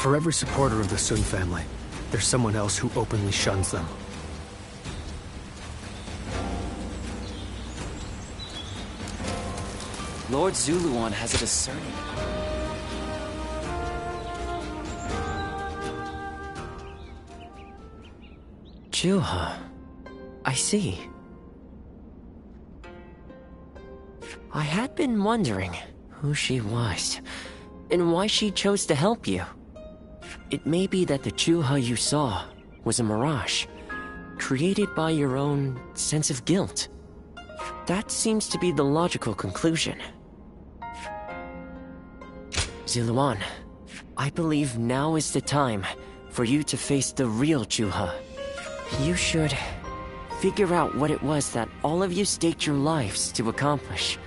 For every supporter of the Sun family, there's someone else who openly shuns them. Lord Zuluan has a discerning. Juha. I see. I had been wondering who she was, and why she chose to help you. It may be that the Juha you saw was a mirage, created by your own sense of guilt. That seems to be the logical conclusion. Zuluan, I believe now is the time for you to face the real Juha. You should figure out what it was that all of you staked your lives to accomplish.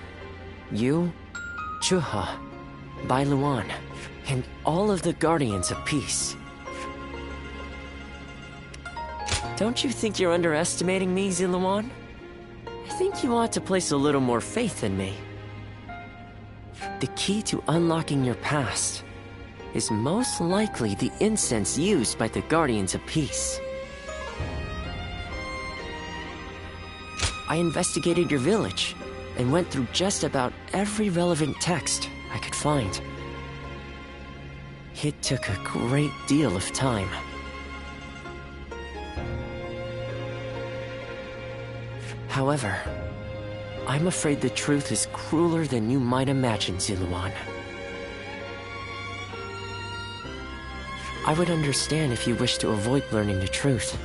You, Juha, Bailuan, and all of the Guardians of Peace. Don't you think you're underestimating me, Zuluan? I think you ought to place a little more faith in me. The key to unlocking your past is most likely the incense used by the Guardians of Peace. I investigated your village and went through just about every relevant text I could find. It took a great deal of time. However, I'm afraid the truth is crueler than you might imagine, Zuluan. I would understand if you wish to avoid learning the truth.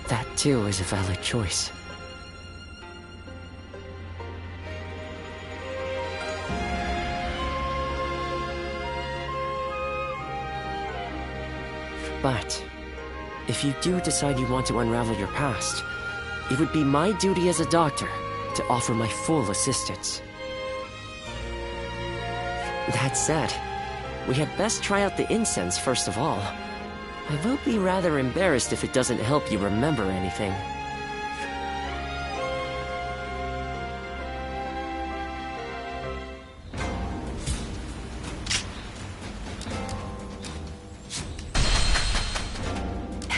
That too is a valid choice. But if you do decide you want to unravel your past, it would be my duty as a doctor to offer my full assistance. That said, we had best try out the incense first of all. I will be rather embarrassed if it doesn't help you remember anything.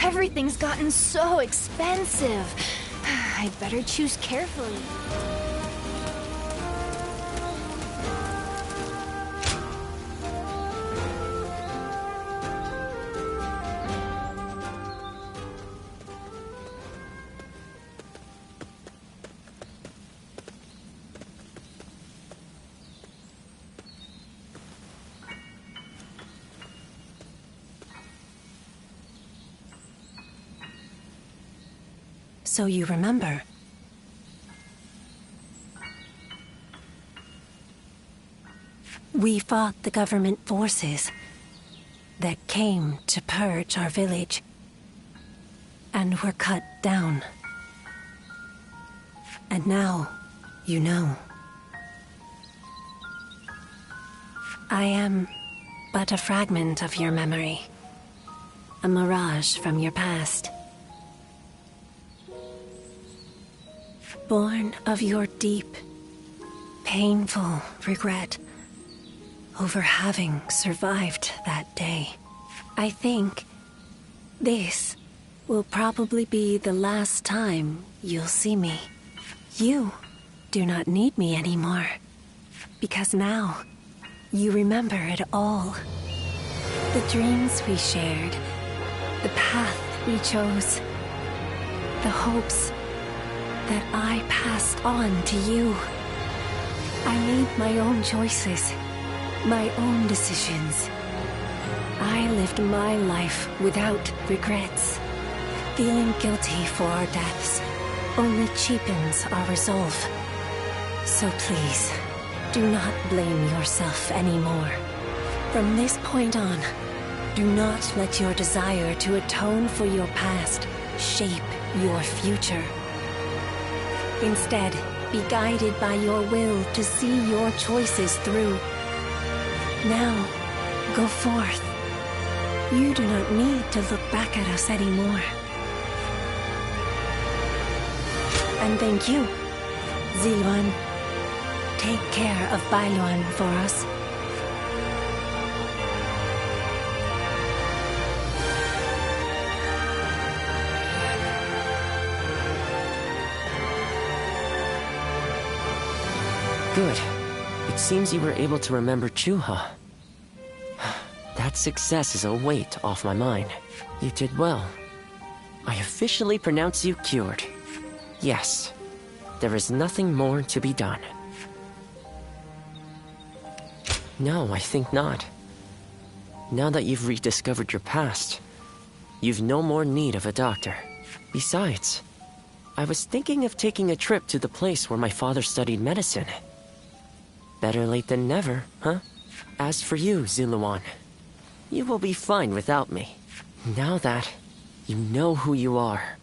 Everything's gotten so expensive. I'd better choose carefully. So you remember? We fought the government forces that came to purge our village, and were cut down. And now, you know. I am but a fragment of your memory, a mirage from your past. Born of your deep, painful regret over having survived that day. I think this will probably be the last time you'll see me. You do not need me anymore, because now you remember it all. The dreams we shared, the path we chose, the hopes that I passed on to you. I made my own choices, my own decisions. I lived my life without regrets. Feeling guilty for our deaths only cheapens our resolve. So please, do not blame yourself anymore. From this point on, do not let your desire to atone for your past shape your future. Instead, be guided by your will to see your choices through. Now, go forth. You do not need to look back at us anymore. And thank you, Ziluan. Take care of Bailuan for us. Good. It seems you were able to remember Chuha. That success is a weight off my mind. You did well. I officially pronounce you cured. Yes, there is nothing more to be done. No, I think not. Now that you've rediscovered your past, you've no more need of a doctor. Besides, I was thinking of taking a trip to the place where my father studied medicine. Better late than never, huh? As for you, Zuluan, you will be fine without me. Now that you know who you are,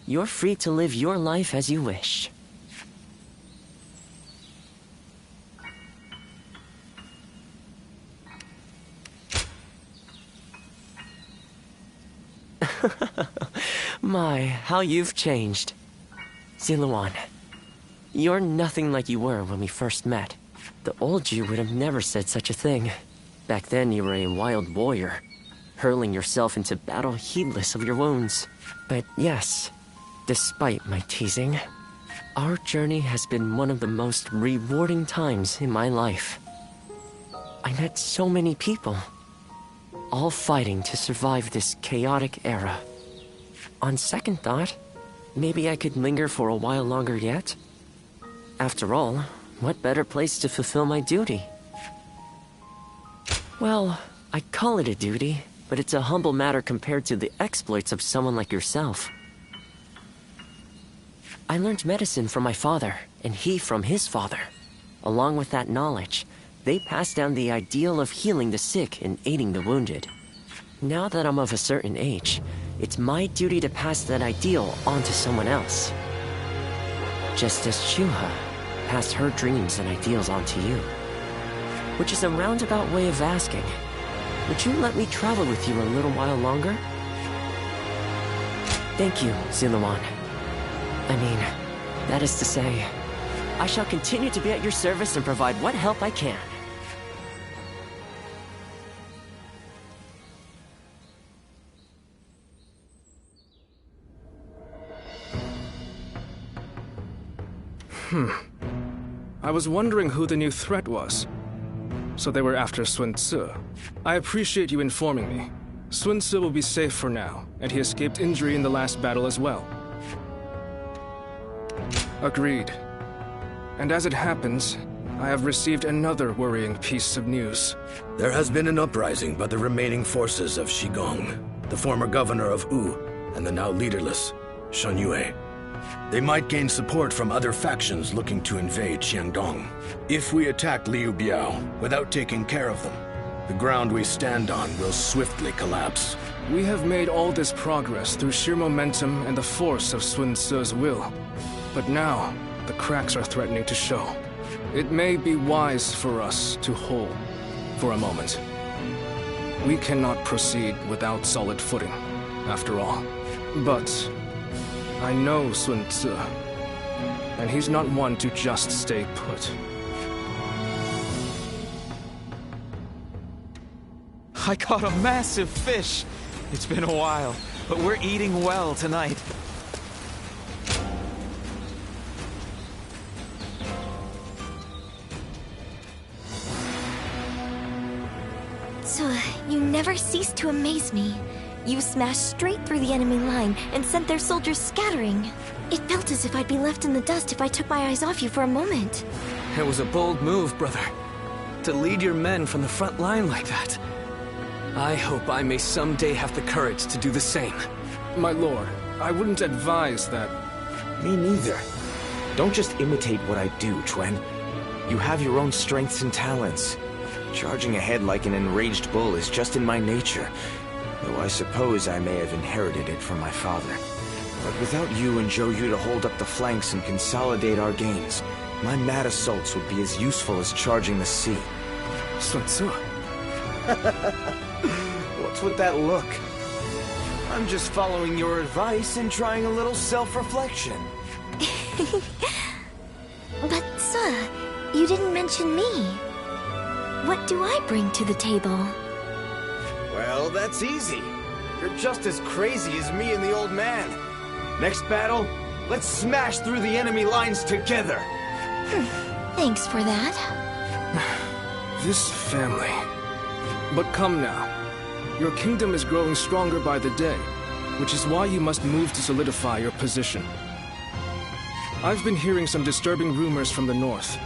you're free to live your life as you wish. My, how you've changed. Zuluan, you're nothing like you were when we first met. The old you would have never said such a thing. Back then you were a wild warrior, hurling yourself into battle heedless of your wounds. But yes, despite my teasing, our journey has been one of the most rewarding times in my life. I met so many people, all fighting to survive this chaotic era. On second thought, maybe I could linger for a while longer yet. After all, what better place to fulfill my duty? Well, I call it a duty, but it's a humble matter compared to the exploits of someone like yourself. I learned medicine from my father, and he from his father. Along with that knowledge, they passed down the ideal of healing the sick and aiding the wounded. Now that I'm of a certain age, it's my duty to pass that ideal on to someone else. Just as Chuha passed her dreams and ideals on to you. Which is a roundabout way of asking, would you let me travel with you a little while longer? Thank you, Zuluan. I mean, that is to say, I shall continue to be at your service and provide what help I can. I was wondering who the new threat was. So they were after Sun Tzu. I appreciate you informing me. Sun Tzu will be safe for now, and he escaped injury in the last battle as well. Agreed. And as it happens, I have received another worrying piece of news. There has been an uprising by the remaining forces of Shigong, the former governor of Wu, and the now leaderless Shen Yue. They might gain support from other factions looking to invade Xiangdong. If we attack Liu Biao without taking care of them, the ground we stand on will swiftly collapse. We have made all this progress through sheer momentum and the force of Sun Tzu's will. But now, the cracks are threatening to show. It may be wise for us to hold for a moment. We cannot proceed without solid footing, after all. But I know Sun Tzu, and he's not one to just stay put. I caught a massive fish. It's been a while, but we're eating well tonight. So, you never cease to amaze me. You smashed straight through the enemy line and sent their soldiers scattering. It felt as if I'd be left in the dust if I took my eyes off you for a moment. It was a bold move, brother. To lead your men from the front line like that. I hope I may someday have the courage to do the same. My lord, I wouldn't advise that. Me neither. Don't just imitate what I do, Chuen. You have your own strengths and talents. Charging ahead like an enraged bull is just in my nature, though I suppose I may have inherited it from my father. But without you and Zhou Yu to hold up the flanks and consolidate our gains, my mad assaults would be as useful as charging the sea. Sun Tzu. What's with that look? I'm just following your advice and trying a little self-reflection. But, sir, you didn't mention me. What do I bring to the table? Well, that's easy. You're just as crazy as me and the old man. Next battle, let's smash through the enemy lines together. Thanks for that. This family. But come now. Your kingdom is growing stronger by the day, which is why you must move to solidify your position. I've been hearing some disturbing rumors from the north.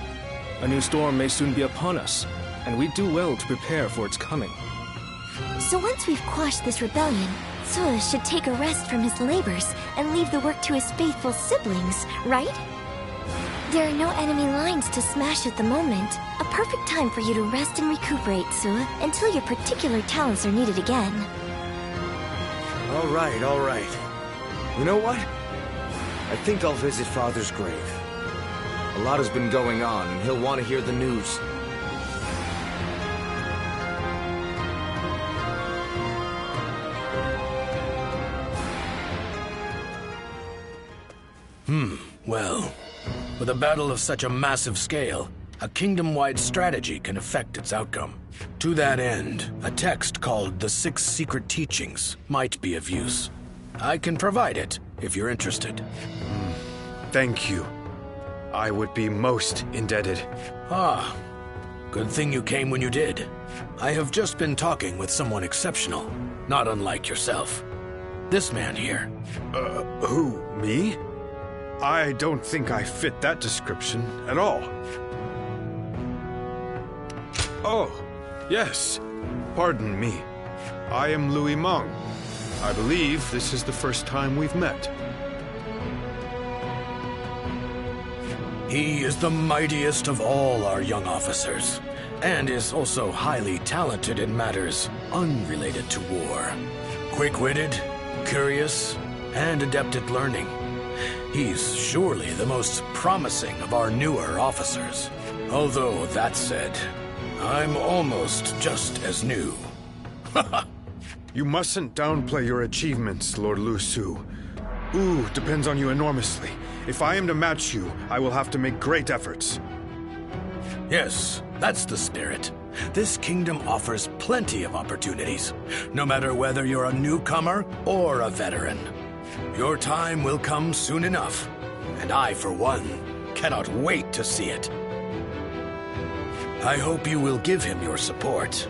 A new storm may soon be upon us, and we do well to prepare for its coming. So once we've quashed this rebellion, Suh should take a rest from his labors and leave the work to his faithful siblings, right? There are no enemy lines to smash at the moment. A perfect time for you to rest and recuperate, Suh, until your particular talents are needed again. All right. You know what? I think I'll visit Father's grave. A lot has been going on, and he'll want to hear the news. Well, with a battle of such a massive scale, a kingdom-wide strategy can affect its outcome. To that end, a text called The Six Secret Teachings might be of use. I can provide it, if you're interested. Thank you. I would be most indebted. Ah, good thing you came when you did. I have just been talking with someone exceptional, not unlike yourself. This man here. Who, me? I don't think I fit that description at all. Oh, yes. Pardon me. I am Louis Meng. I believe this is the first time we've met. He is the mightiest of all our young officers, and is also highly talented in matters unrelated to war. Quick-witted, curious, and adept at learning. He's surely the most promising of our newer officers. Although, that said, I'm almost just as new. You mustn't downplay your achievements, Lord Lu Su. Ooh depends on you enormously. If I am to match you, I will have to make great efforts. Yes, that's the spirit. This kingdom offers plenty of opportunities, no matter whether you're a newcomer or a veteran. Your time will come soon enough, and I, for one, cannot wait to see it. I hope you will give him your support.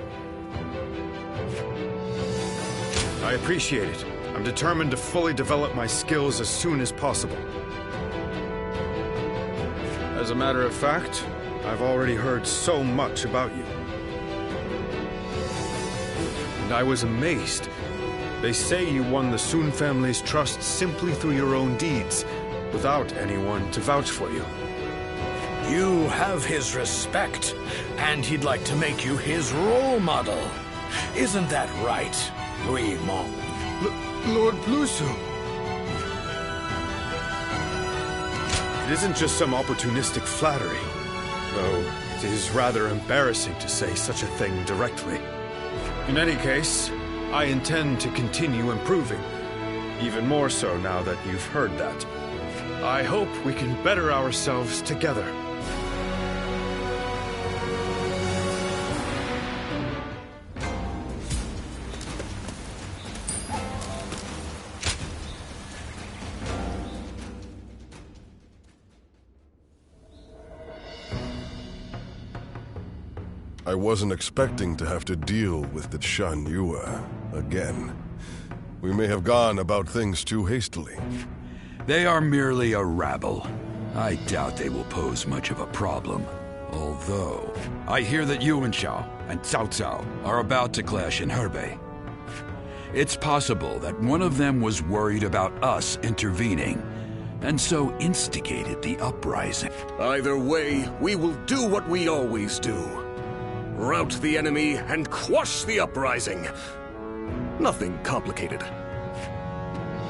I appreciate it. I'm determined to fully develop my skills as soon as possible. As a matter of fact, I've already heard so much about you. And I was amazed. They say you won the Sun family's trust simply through your own deeds, without anyone to vouch for you. You have his respect, and he'd like to make you his role model. Isn't that right, Louis Meng? Lord Lu Su! It isn't just some opportunistic flattery, though it is rather embarrassing to say such a thing directly. In any case, I intend to continue improving, even more so now that you've heard that. I hope we can better ourselves together. I wasn't expecting to have to deal with the Shan Yue again. We may have gone about things too hastily. They are merely a rabble. I doubt they will pose much of a problem. Although, I hear that Yuan Shao and Cao Cao are about to clash in Hebei. It's possible that one of them was worried about us intervening, and so instigated the uprising. Either way, we will do what we always do. Rout the enemy and quash the uprising. Nothing complicated.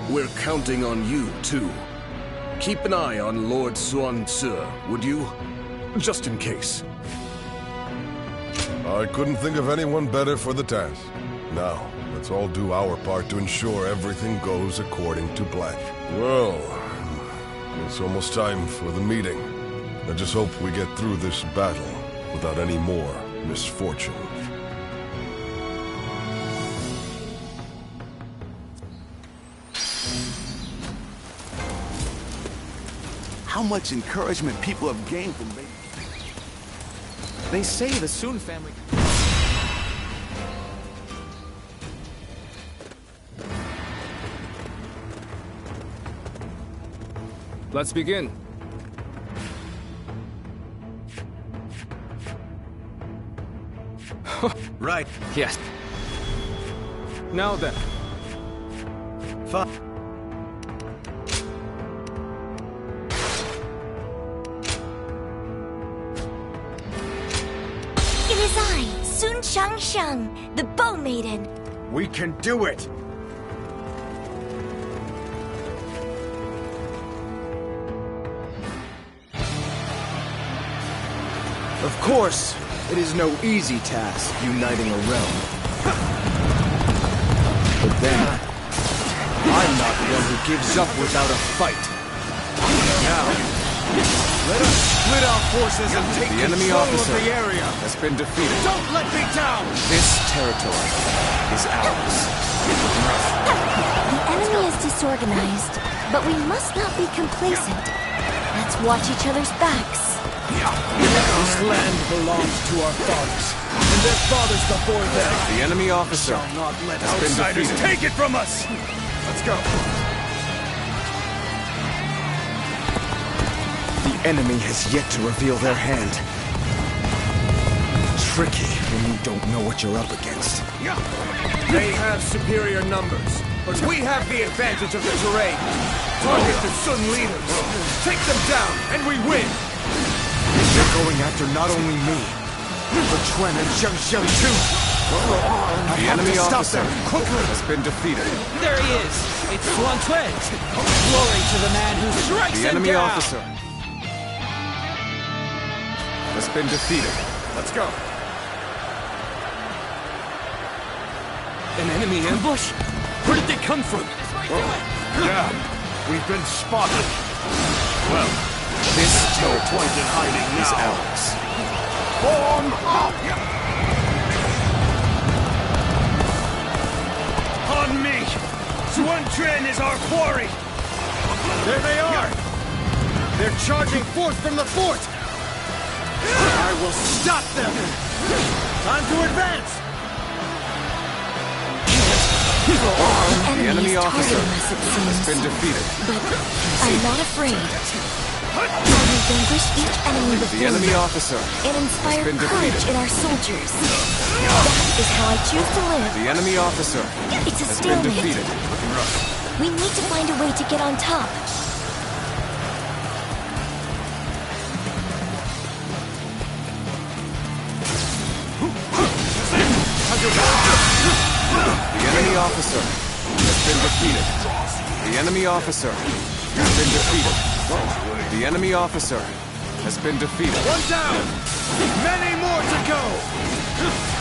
We're counting on you, too. Keep an eye on Lord Xuan Tzu, would you? Just in case. I couldn't think of anyone better for the task. Now, let's all do our part to ensure everything goes according to plan. Well, it's almost time for the meeting. I just hope we get through this battle without any more misfortune. How much encouragement people have gained from me. They say the Sun family... Let's begin. Right. Yes. Now then. It is I, Sun Shangsheng, the Bow Maiden. We can do it! Of course, it is no easy task uniting a realm. But then, I'm not one who gives up without a fight. Now, let us split our forces and take the enemy officer of the area has been defeated. Don't let me down! This territory is ours. The enemy is disorganized, but we must not be complacent. Let's watch each other's backs. This land belongs to our fathers, and their fathers before them. The enemy officer Shall not let has been Outsiders, defeated. take it from us! Let's go. The enemy has yet to reveal their hand. Tricky when you don't know what you're up against. They have superior numbers, but we have the advantage of the terrain. Target the Sun leaders. Take them down, and we win. They're going after not only me, but Quan and Xiangxiang too. The enemy officer has been defeated. There he is! It's Luan Tuen! Glory to the man who strikes The him enemy down! officer has been defeated. Let's go. An enemy ambush? Where did they come from? Yeah, we've been spotted. Well, This territory point in hiding is now. ours. Form up! On me! Suan Tren is our quarry! There they are! They're charging forth from the fort! I will stop them! Time to advance! The enemy is officer targeting us, it has seems. been defeated. But I'm not afraid. I will vanquish each enemy before The enemy me officer and inspire been courage defeated. in our soldiers. That is how I choose to live. The enemy officer It's a has been stalemate. defeated. We need to find a way to get on top. The enemy officer has been defeated. The enemy officer has been defeated. The enemy officer has been defeated. One down! Many more to go!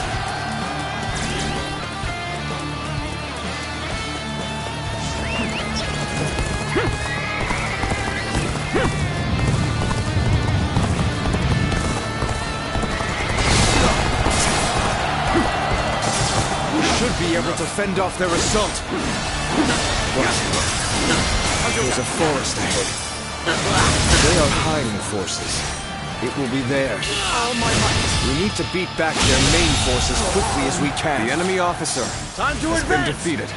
Should be able to fend off their assault. What? There's a forest ahead. They are hiding forces. It will be theirs. We need to beat back their main forces quickly as we can. The enemy officer Time to has been advance! defeated.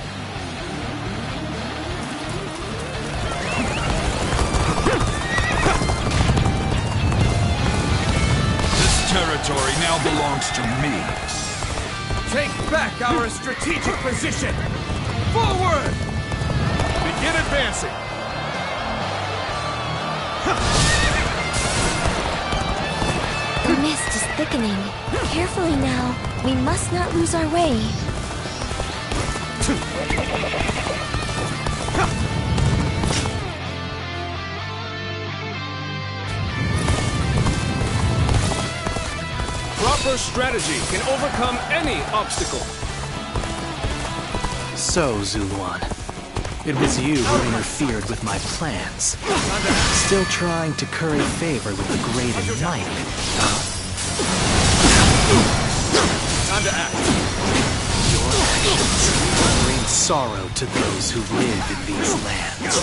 This territory now belongs to me. Take back our strategic position. Forward! Begin advancing! The mist is thickening. Carefully now. We must not lose our way. Proper strategy can overcome any obstacle. So, Zuluan, it was you who interfered with my plans. Still trying to curry favor with the great and mighty, huh? Time to act. Your actions bring sorrow to those who live in these lands.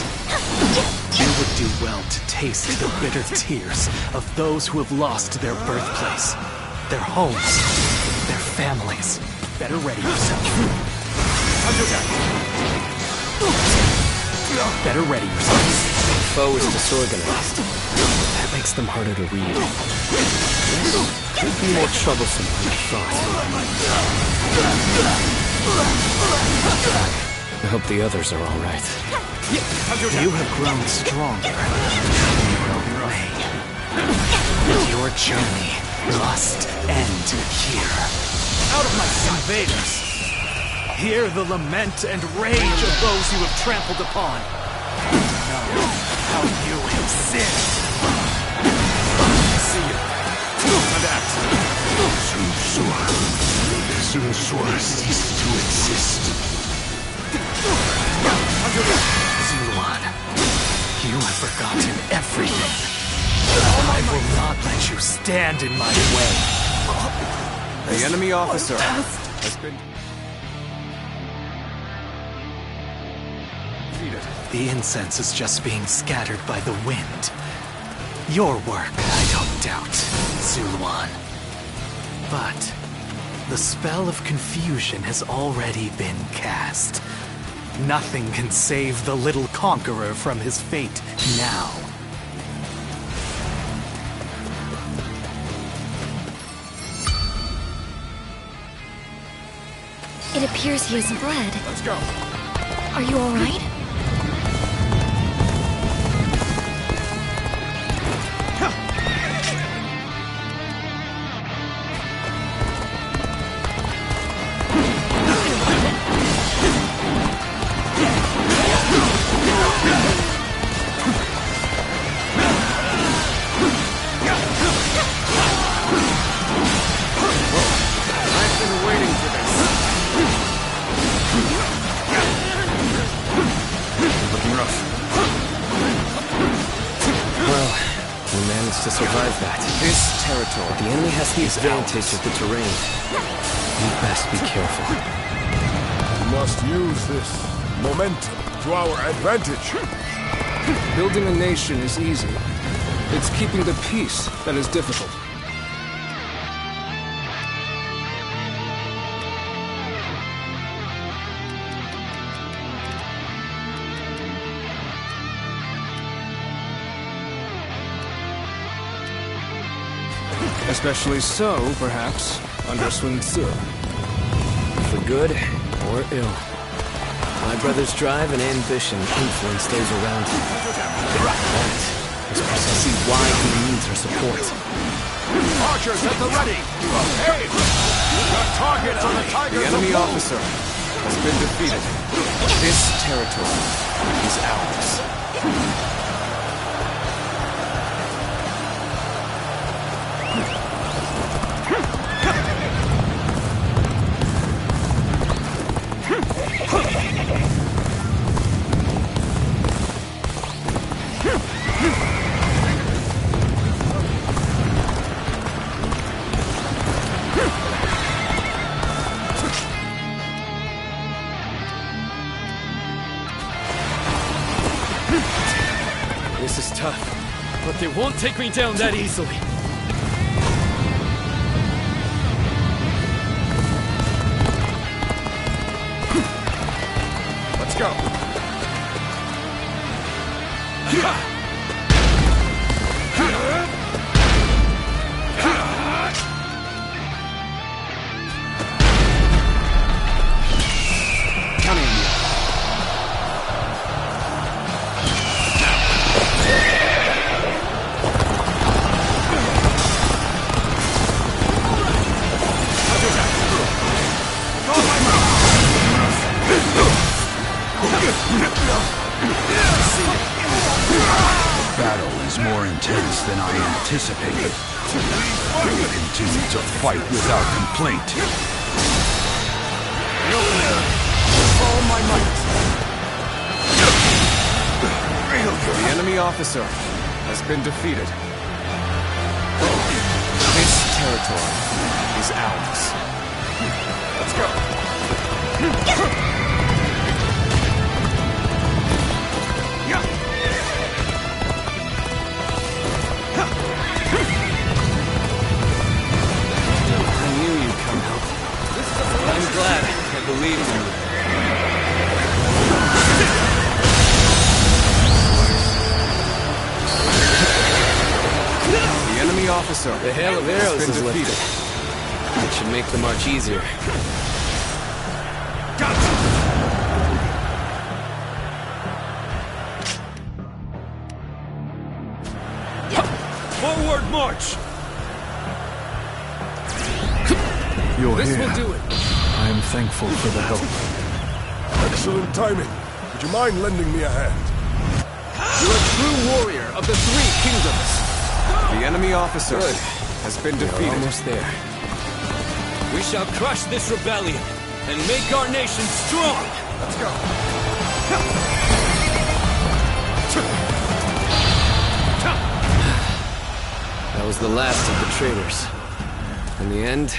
You would do well to taste the bitter tears of those who have lost their birthplace. their homes, their families. Better ready yourself. Better ready yourself. Foe is disorganized. That makes them harder to read. Could be more troublesome than I thought. I hope the others are all right. You have grown stronger in your own way. Your journey must end here. Out of my invaders! Hear the lament and rage of those you have trampled upon. Know how you have sinned. See you. And act. Sun Sur ceased to exist. Zuluan, you have forgotten everything. I will not let you stand in my way. The enemy officer has been... The incense is just being scattered by the wind. Your work, I don't doubt, Zuluan. But the spell of confusion has already been cast. Nothing can save the little conqueror from his fate now. It appears he has bled. Let's go. Are you all right? To survive that. This territory. The enemy has the advantage of the terrain. We best be careful. We must use this momentum to our advantage. Building a nation is easy. It's keeping the peace that is difficult. Especially so, perhaps, under Sun Tzu. For good or ill. My brother's drive and ambition influence those around him. That is precisely why he needs our support. Archers at the ready! Hey! The targets on the Tigers. The enemy officer has been defeated. This territory is ours. This is tough, but they won't take me down that easily. Let's go. Battle is more intense than I anticipated. We continue to fight without complaint. All my might. The enemy officer has been defeated. This territory is ours. Let's go. believed in you. The enemy officer. The hail of arrows has is been lifted. defeated. It should make the march easier. Forward march! You're This here. will do it. I am thankful for the help. Excellent timing. Would you mind lending me a hand? You're a true warrior of the Three Kingdoms. The enemy officer has been defeated. We're almost there. We shall crush this rebellion and make our nation strong. Let's go. That was the last of the traitors. In the end,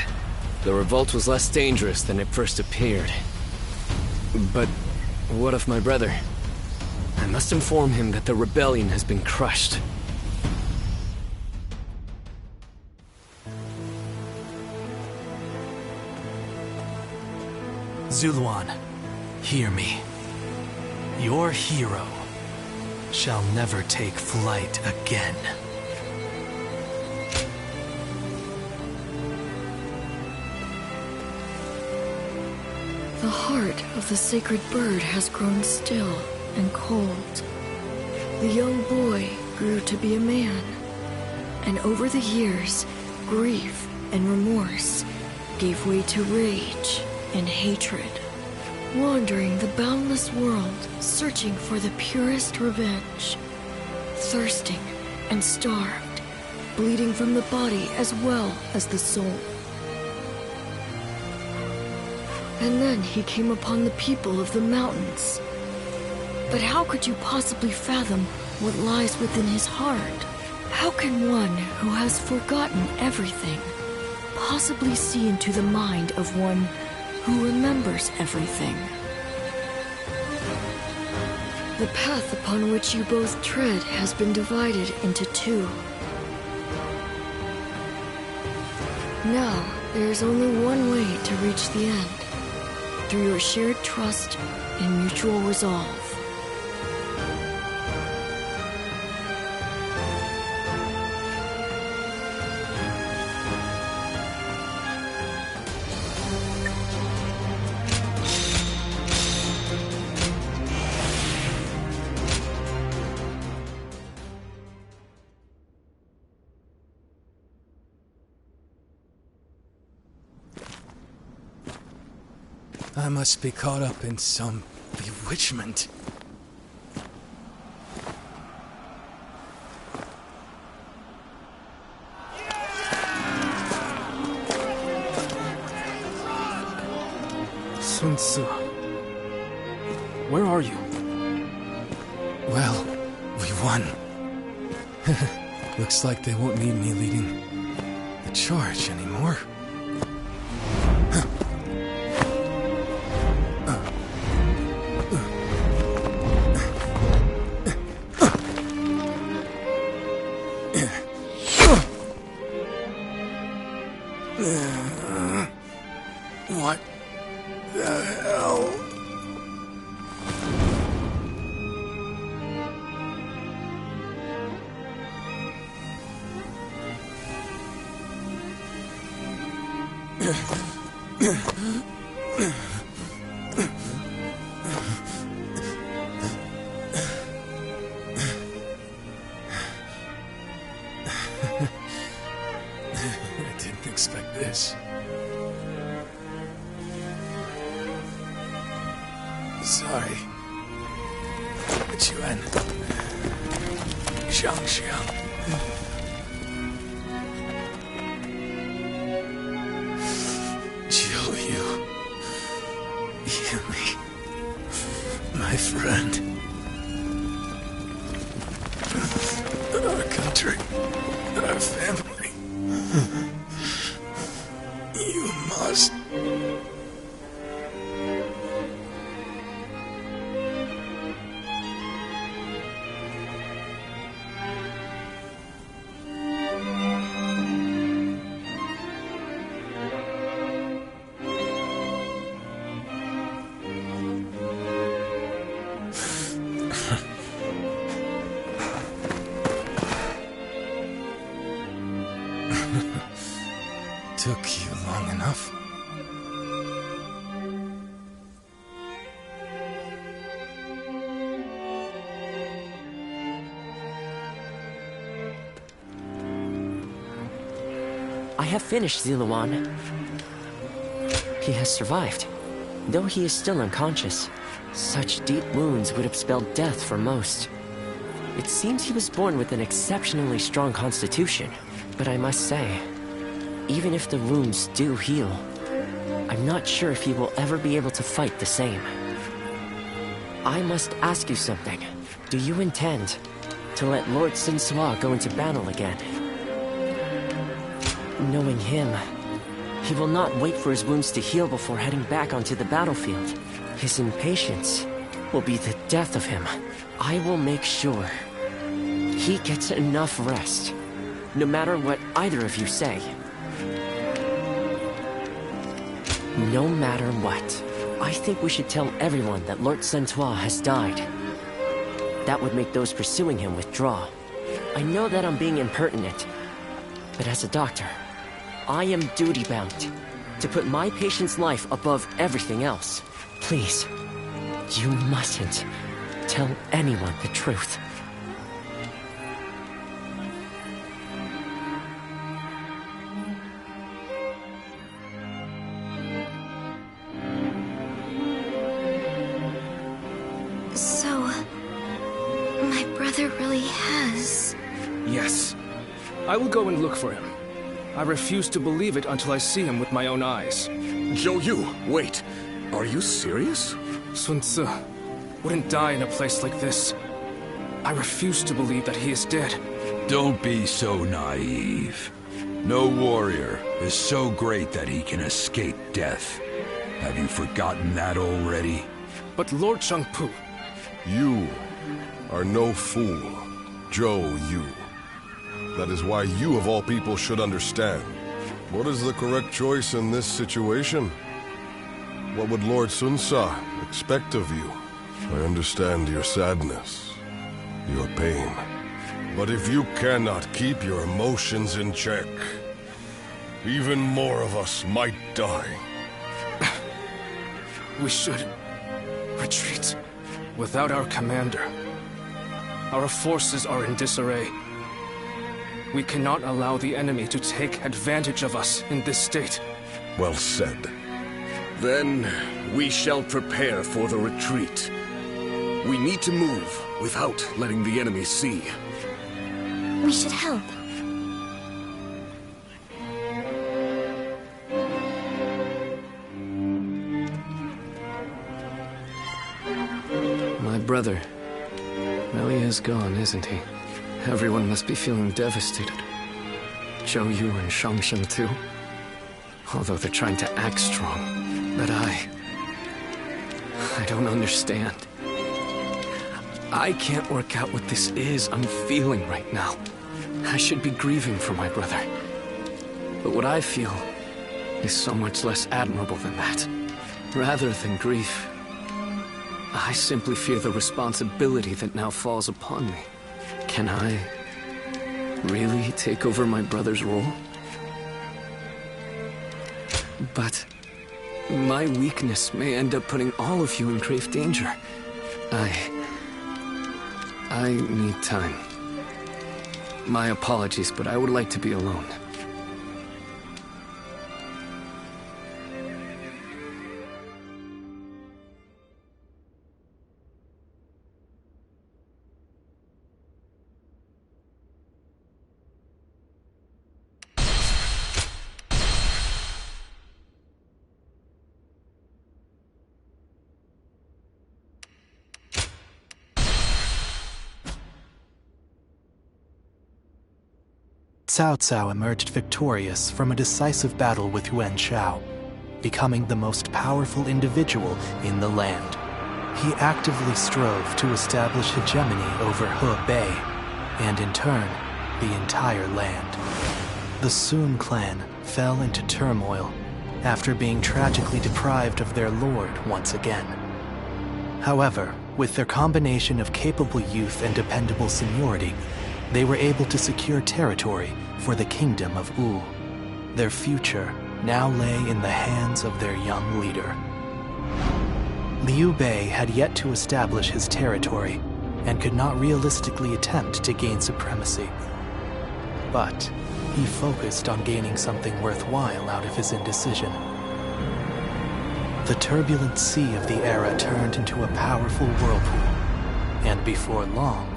the revolt was less dangerous than it first appeared. But what of my brother? I must inform him that the rebellion has been crushed. Zuluan, hear me. Your hero shall never take flight again. The heart of the sacred bird has grown still and cold. The young boy grew to be a man, and over the years, grief and remorse gave way to rage and hatred. Wandering the boundless world, searching for the purest revenge. Thirsting and starved, bleeding from the body as well as the soul. And then he came upon the people of the mountains. But how could you possibly fathom what lies within his heart? How can one who has forgotten everything possibly see into the mind of one who remembers everything? The path upon which you both tread has been divided into two. Now, there is only one way to reach the end. Through your shared trust and mutual resolve. I must be caught up in some bewitchment. Sun Tzu, where are you? Well, we won. Looks like they won't need me leading the charge anymore. What the hell? I didn't expect this. Sorry. Chuan. Xiang. Jiu Yu. Yumi. My friend. Our country. Our family. You must. took you long enough. I have finished Ziluan. He has survived, though he is still unconscious. Such deep wounds would have spelled death for most. It seems he was born with an exceptionally strong constitution, but I must say, even if the wounds do heal, I'm not sure if he will ever be able to fight the same. I must ask you something. Do you intend to let Lord Sinsua go into battle again? Knowing him, he will not wait for his wounds to heal before heading back onto the battlefield. His impatience will be the death of him. I will make sure he gets enough rest, no matter what either of you say. No matter what, I think we should tell everyone that Lord Sinsua has died. That would make those pursuing him withdraw. I know that I'm being impertinent, but as a doctor, I am duty-bound to put my patient's life above everything else. Please, you mustn't tell anyone the truth. So, my brother really has... Yes. I will go and look for him. I refuse to believe it until I see him with my own eyes. Zhou Yu, wait. Are you serious? Sun Tzu wouldn't die in a place like this. I refuse to believe that he is dead. Don't be so naive. No warrior is so great that he can escape death. Have you forgotten that already? But Lord Changpu... You are no fool, Zhou Yu. That is why you of all people should understand. What is the correct choice in this situation? What would Lord Sun Tzu expect of you? I understand your sadness, your pain. But if you cannot keep your emotions in check, even more of us might die. We should retreat without our commander. Our forces are in disarray. We cannot allow the enemy to take advantage of us in this state. Well said. Then we shall prepare for the retreat. We need to move without letting the enemy see. We should help. My brother. Well, he is gone, isn't he? Everyone must be feeling devastated. Zhou Yu and Shangshen too. Although they're trying to act strong. But I don't understand. I can't work out what this is I'm feeling right now. I should be grieving for my brother. But what I feel is so much less admirable than that. Rather than grief, I simply fear the responsibility that now falls upon me. Can I really take over my brother's role? But my weakness may end up putting all of you in grave danger. I need time. My apologies, but I would like to be alone. Cao Cao emerged victorious from a decisive battle with Yuan Shao, becoming the most powerful individual in the land. He actively strove to establish hegemony over Hebei, and in turn, the entire land. The Sun clan fell into turmoil after being tragically deprived of their lord once again. However, with their combination of capable youth and dependable seniority, they were able to secure territory for the Kingdom of Wu. Their future now lay in the hands of their young leader. Liu Bei had yet to establish his territory and could not realistically attempt to gain supremacy. But he focused on gaining something worthwhile out of his indecision. The turbulent sea of the era turned into a powerful whirlpool, and before long,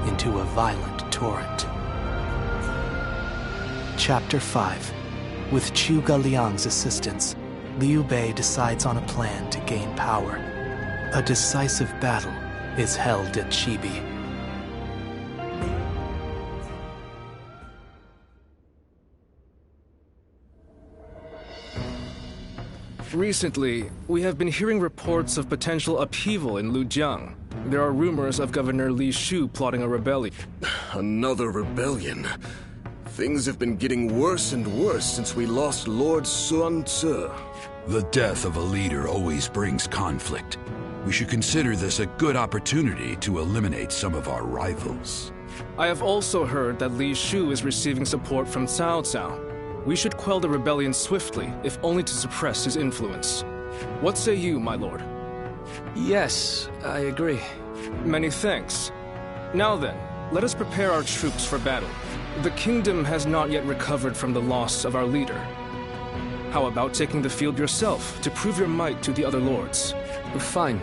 into a violent torrent. Chapter 5. With Chu Liang's assistance, Liu Bei decides on a plan to gain power. A decisive battle is held at Chibi. Recently, we have been hearing reports of potential upheaval in Lujiang. There are rumors of Governor Li Shu plotting a rebellion. Another rebellion? Things have been getting worse and worse since we lost Lord Sun Tzu. The death of a leader always brings conflict. We should consider this a good opportunity to eliminate some of our rivals. I have also heard that Li Shu is receiving support from Cao Cao. We should quell the rebellion swiftly, if only to suppress his influence. What say you, my lord? Yes, I agree. Many thanks. Now then, let us prepare our troops for battle. The kingdom has not yet recovered from the loss of our leader. How about taking the field yourself to prove your might to the other lords? Fine.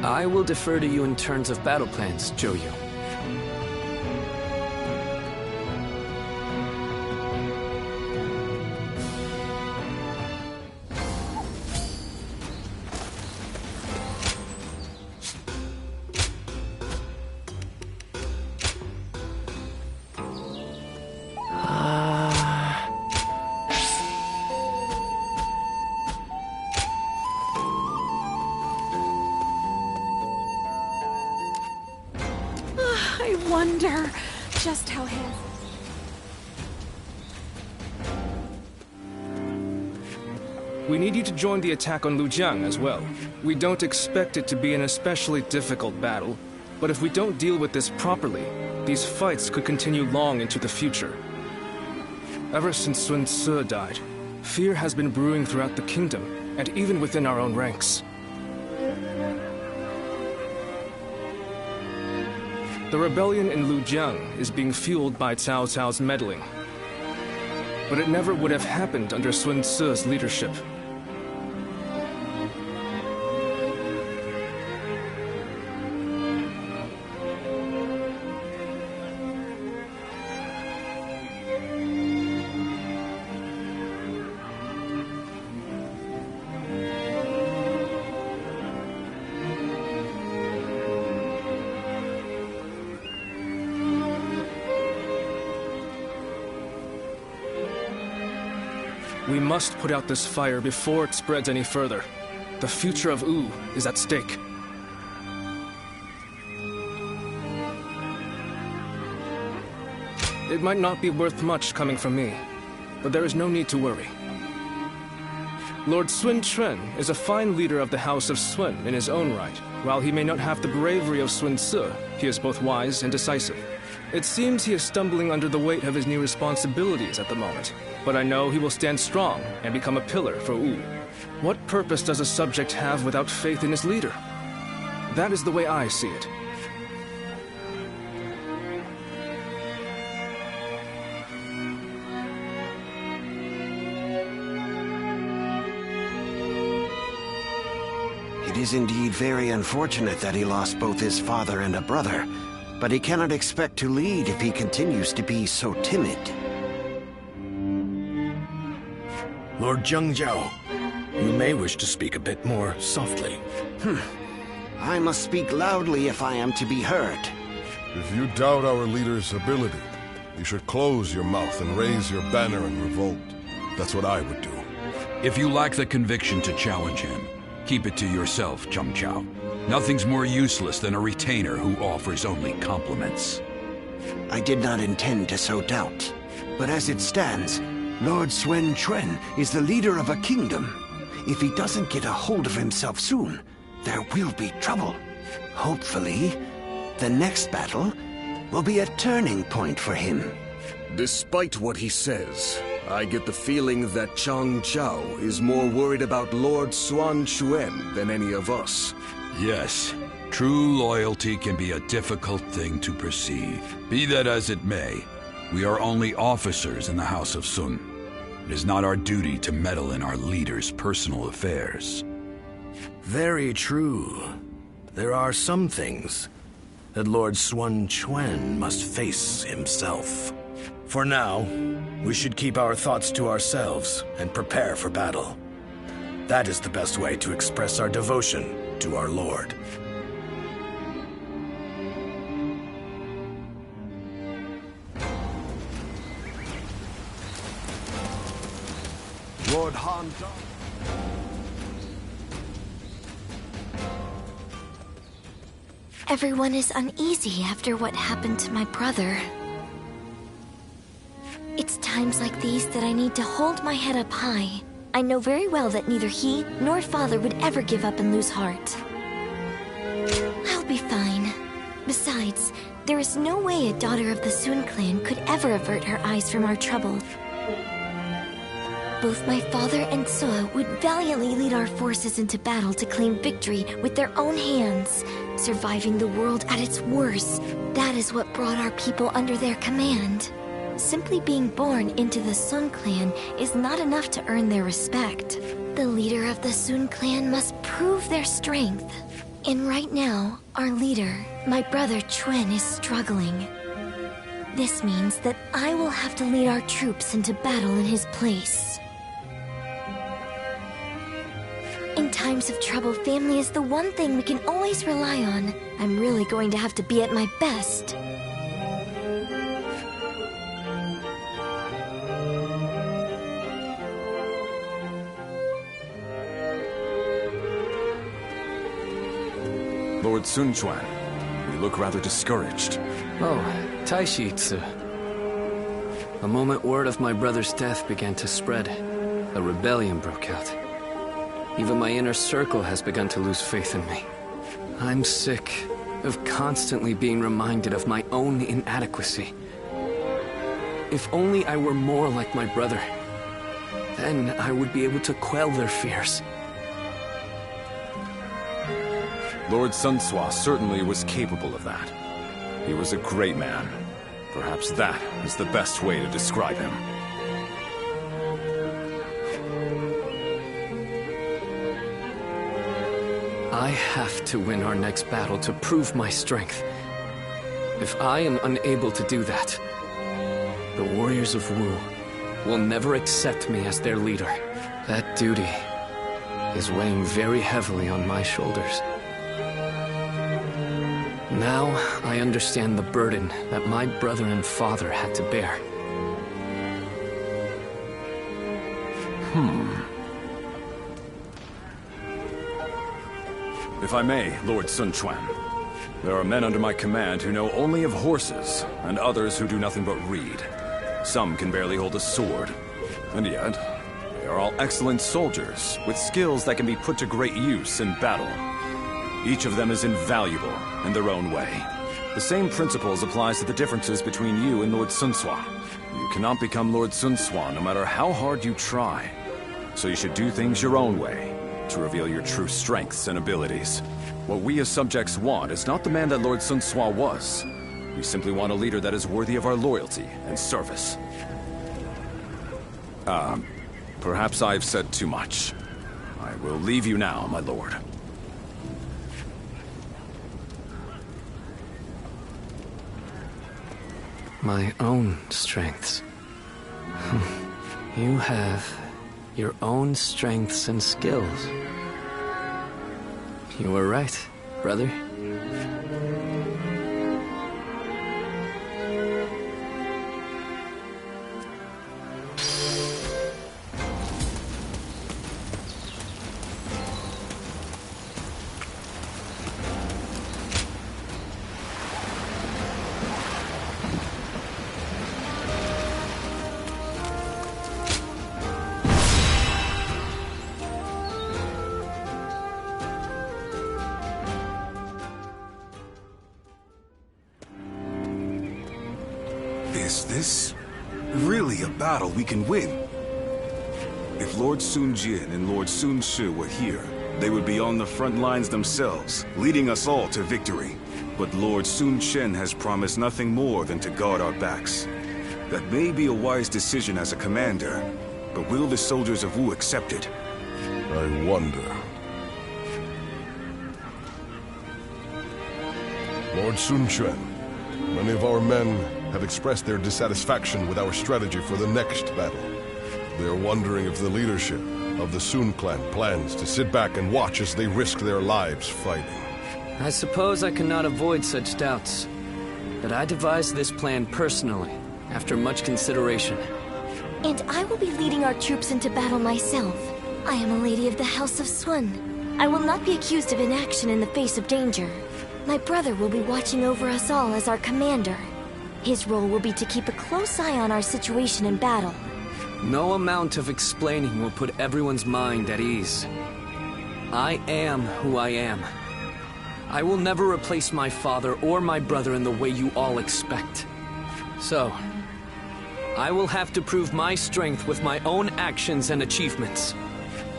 I will defer to you in terms of battle plans, Zhou Yu. I wonder just how handsome. We need you to join the attack on Lujiang as well. We don't expect it to be an especially difficult battle, but if we don't deal with this properly, these fights could continue long into the future. Ever since Sun Tzu died, fear has been brewing throughout the kingdom, and even within our own ranks. The rebellion in Lujiang is being fueled by Cao Cao's meddling. But it never would have happened under Sun Tzu's leadership. We must put out this fire before it spreads any further. The future of Wu is at stake. It might not be worth much coming from me, but there is no need to worry. Lord Sun Quan is a fine leader of the House of Sun in his own right. While he may not have the bravery of Sun Tzu, he is both wise and decisive. It seems he is stumbling under the weight of his new responsibilities at the moment, but I know he will stand strong and become a pillar for Wu. What purpose does a subject have without faith in his leader? That is the way I see it. It is indeed very unfortunate that he lost both his father and a brother, but he cannot expect to lead if he continues to be so timid. Lord Zhengjiao, you may wish to speak a bit more softly. I must speak loudly if I am to be heard. If you doubt our leader's ability, you should close your mouth and raise your banner in revolt. That's what I would do. If you lack the conviction to challenge him, keep it to yourself, Zheng Zhao. Nothing's more useless than a retainer who offers only compliments. I did not intend to sow doubt, but as it stands, Lord Sun Quan is the leader of a kingdom. If he doesn't get a hold of himself soon, there will be trouble. Hopefully, the next battle will be a turning point for him. Despite what he says, I get the feeling that Chang Chao is more worried about Lord Xuan Chuan than any of us. Yes, true loyalty can be a difficult thing to perceive. Be that as it may, we are only officers in the House of Sun. It is not our duty to meddle in our leader's personal affairs. Very true. There are some things that Lord Xuan Chuan must face himself. For now, we should keep our thoughts to ourselves and prepare for battle. That is the best way to express our devotion to our Lord. Lord Han. Everyone is uneasy after what happened to my brother. It's times like these that I need to hold my head up high. I know very well that neither he nor father would ever give up and lose heart. I'll be fine. Besides, there is no way a daughter of the Sun clan could ever avert her eyes from our trouble. Both my father and Suo would valiantly lead our forces into battle to claim victory with their own hands. Surviving the world at its worst, that is what brought our people under their command. Simply being born into the Sun clan is not enough to earn their respect. The leader of the Sun clan must prove their strength. And right now, our leader, my brother Chuan, is struggling. This means that I will have to lead our troops into battle in his place. In times of trouble, family is the one thing we can always rely on. I'm really going to have to be at my best. Lord Sun Chuan, you look rather discouraged. Oh, Taishitsu. The moment word of my brother's death began to spread, a rebellion broke out. Even my inner circle has begun to lose faith in me. I'm sick of constantly being reminded of my own inadequacy. If only I were more like my brother, then I would be able to quell their fears. Lord Sun Sua certainly was capable of that. He was a great man. Perhaps that is the best way to describe him. I have to win our next battle to prove my strength. If I am unable to do that, the warriors of Wu will never accept me as their leader. That duty is weighing very heavily on my shoulders. Now I understand the burden that my brother and father had to bear. If I may, Lord Sun Chuan, there are men under my command who know only of horses, and others who do nothing but read. Some can barely hold a sword, and yet they are all excellent soldiers, with skills that can be put to great use in battle. Each of them is invaluable in their own way. The same principles applies to the differences between you and Lord Sun Sua. You cannot become Lord Sun Sua no matter how hard you try. So you should do things your own way, to reveal your true strengths and abilities. What we as subjects want is not the man that Lord Sun Sua was. We simply want a leader that is worthy of our loyalty and service. Perhaps I've said too much. I will leave you now, my lord. My own strengths. You have your own strengths and skills. You were right, brother. Is this really a battle we can win? If Lord Sun Jian and Lord Sun Shi were here, they would be on the front lines themselves, leading us all to victory. But Lord Sun Chen has promised nothing more than to guard our backs. That may be a wise decision as a commander, but will the soldiers of Wu accept it? I wonder. Lord Sun Quan, many of our men have expressed their dissatisfaction with our strategy for the next battle. They are wondering if the leadership of the Sun clan plans to sit back and watch as they risk their lives fighting. I suppose I cannot avoid such doubts. But I devised this plan personally, after much consideration. And I will be leading our troops into battle myself. I am a lady of the House of Sun. I will not be accused of inaction in the face of danger. My brother will be watching over us all as our commander. His role will be to keep a close eye on our situation in battle. No amount of explaining will put everyone's mind at ease. I am who I am. I will never replace my father or my brother in the way you all expect. So, I will have to prove my strength with my own actions and achievements.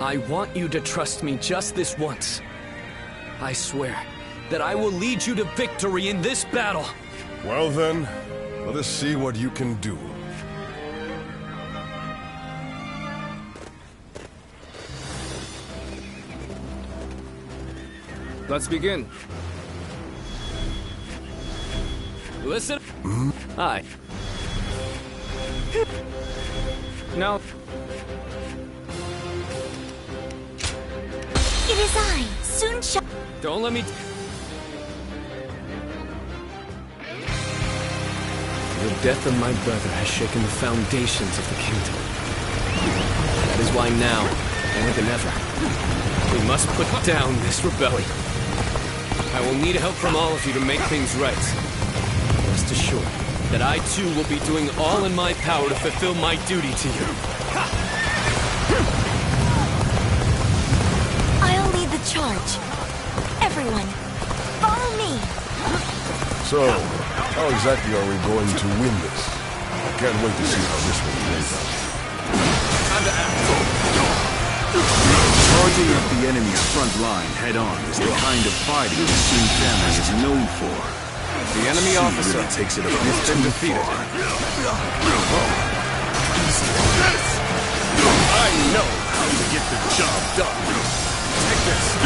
I want you to trust me just this once. I swear that I will lead you to victory in this battle. Well then, let us see what you can do. Let's begin. Listen. Hi. Now. It is I, Sun Sha. Don't let me. The death of my brother has shaken the foundations of the kingdom. That is why now, more than ever, we must put down this rebellion. I will need help from all of you to make things right. Rest assured that I too will be doing all in my power to fulfill my duty to you. I'll lead the charge. Everyone, follow me. So, how exactly are we going to win this? I can't wait to see how this one plays out. Time to act. Charging up the enemy's front line head-on is the kind of fighting the Sun family is known for. The enemy officer really takes it a bit been defeated. I know how to get the job done. Take this.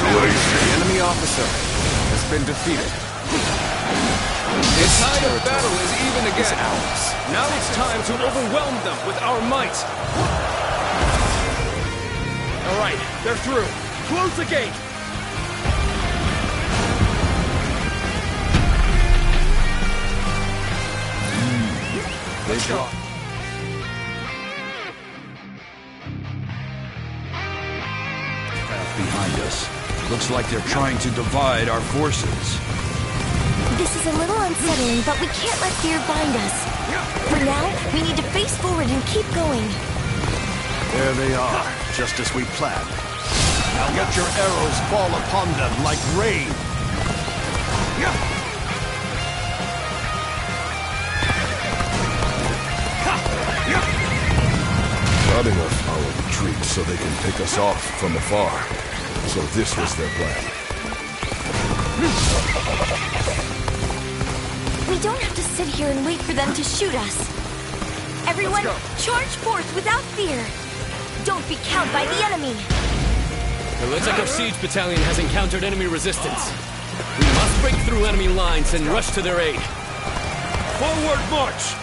The enemy officer has been defeated. The tide of battle is even again. Now it's time to overwhelm them with our might. All right, they're through. Close the gate. Let's go. Behind us. Looks like they're trying to divide our forces. This is a little unsettling, but we can't let fear bind us. For now, we need to face forward and keep going. There they are, just as we planned. Now let your arrows fall upon them like rain. Cutting off our retreat so they can pick us off from afar. So this was their plan. We don't have to sit here and wait for them to shoot us. Everyone, charge forth without fear. Don't be cowed by the enemy. It looks like our siege battalion has encountered enemy resistance. We must break through enemy lines and rush to their aid. Forward march!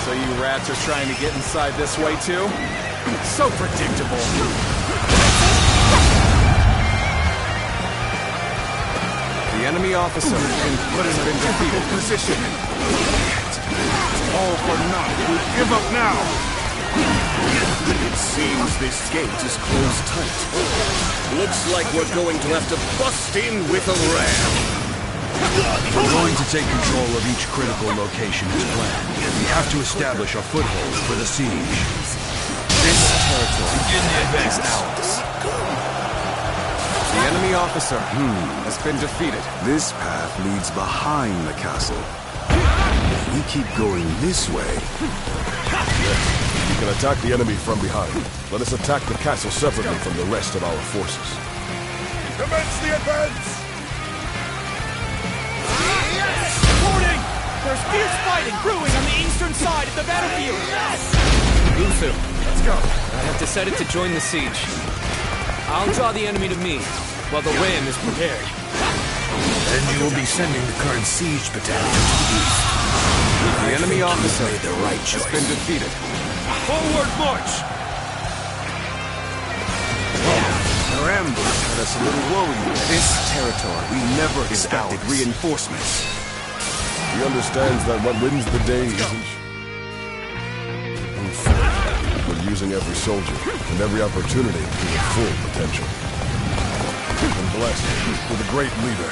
So you rats are trying to get inside this way too? So predictable. The enemy officer has been defeated. Position. All for naught. We give up now. It seems this gate is closed tight. Looks like we're going to have to bust in with a ram. We're going to take control of each critical location as planned. We have to establish a foothold for the siege. This territory is ours. The The enemy officer has been defeated. This path leads behind the castle. If we keep going this way... We can attack the enemy from behind. Let us attack the castle separately from the rest of our forces. Commence the advance! Reporting! There's fierce fighting brewing on the eastern side of the battlefield! Uther, let's go. I have decided to join the siege. I'll draw the enemy to me, while the ram is prepared. Then you will be sending the current siege battalion to the east. The enemy officer made the right choice. has been defeated. Forward march! Our ambush had us a little worried. This territory, we never expected reinforcements. He understands that what wins the day isn't... We're using every soldier and every opportunity to their full potential. And blessed with a great leader.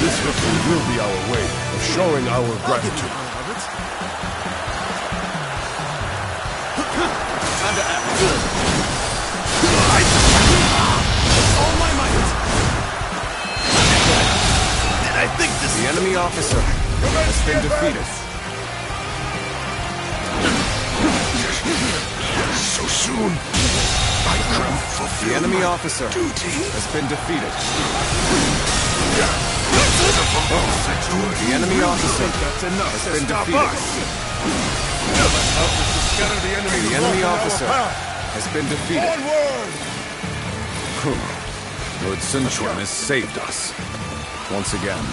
This victory will be our way of showing our gratitude. Time to act. All my might. And I think this... The enemy officer has been defeated. So soon, I can fulfill the enemy my officer duty. has been defeated. The enemy officer has been defeated. The enemy officer has been defeated. Lord Sun Quan has saved us. Once again,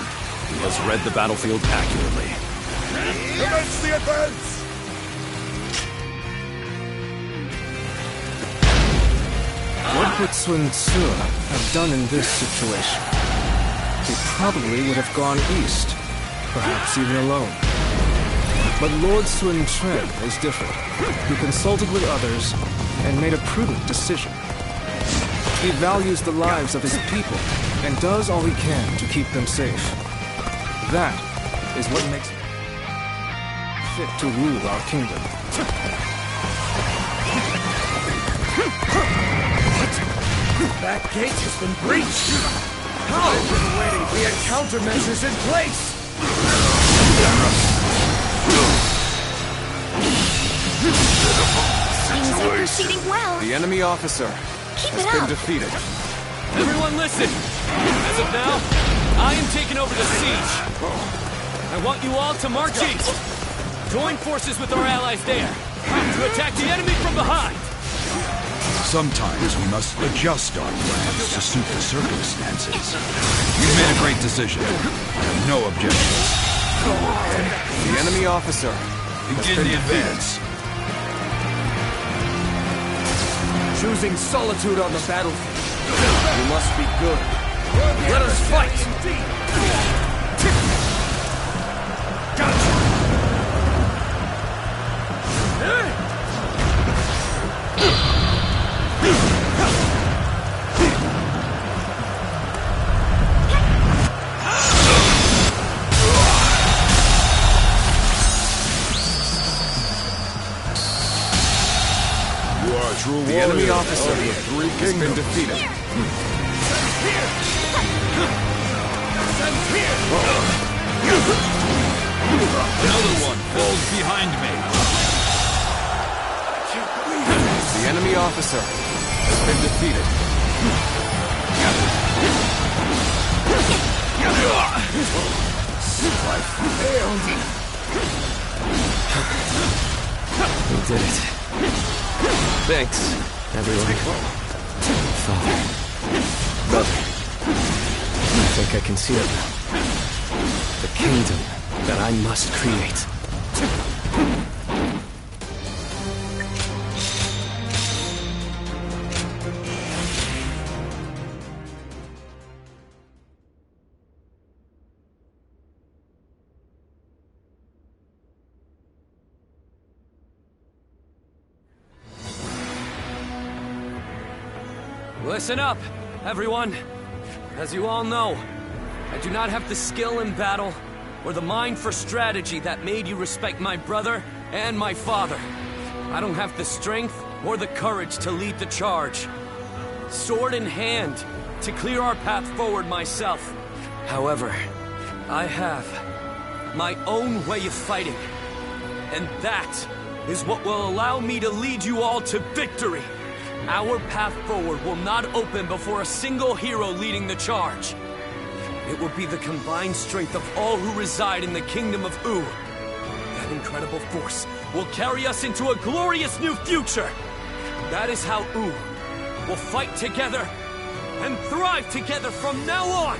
he has read the battlefield accurately. Commence the advance! What would Sun Tzu have done in this situation? He probably would have gone east, perhaps even alone. But Lord Sun Quan is different. He consulted with others and made a prudent decision. He values the lives of his people and does all he can to keep them safe. That is what makes him fit to rule our kingdom. That gate has been breached! How? We had countermeasures in place! Things are proceeding well. The enemy officer has been defeated. Everyone listen! As of now, I am taking over the siege. I want you all to march east. Join forces with our allies there to attack the enemy from behind. Sometimes we must adjust our plans to suit the circumstances. You've made a great decision. I have no objections. Go ahead. The enemy officer begin the advance. Choosing solitude on the battlefield. You must be good. Let us fight! True the enemy warrior officer of the three has been kingdoms. defeated. Another one falls behind me. The enemy officer has been defeated. I failed. We did it. Thanks, everyone. Father. Brother. I think I can see it now. The kingdom that I must create. Listen up, everyone. As you all know, I do not have the skill in battle or the mind for strategy that made you respect my brother and my father. I don't have the strength or the courage to lead the charge. Sword in hand, to clear our path forward myself. However, I have my own way of fighting. And that is what will allow me to lead you all to victory. Our path forward will not open before a single hero leading the charge. It will be the combined strength of all who reside in the kingdom of U. That incredible force will carry us into a glorious new future. That is how U will fight together and thrive together from now on.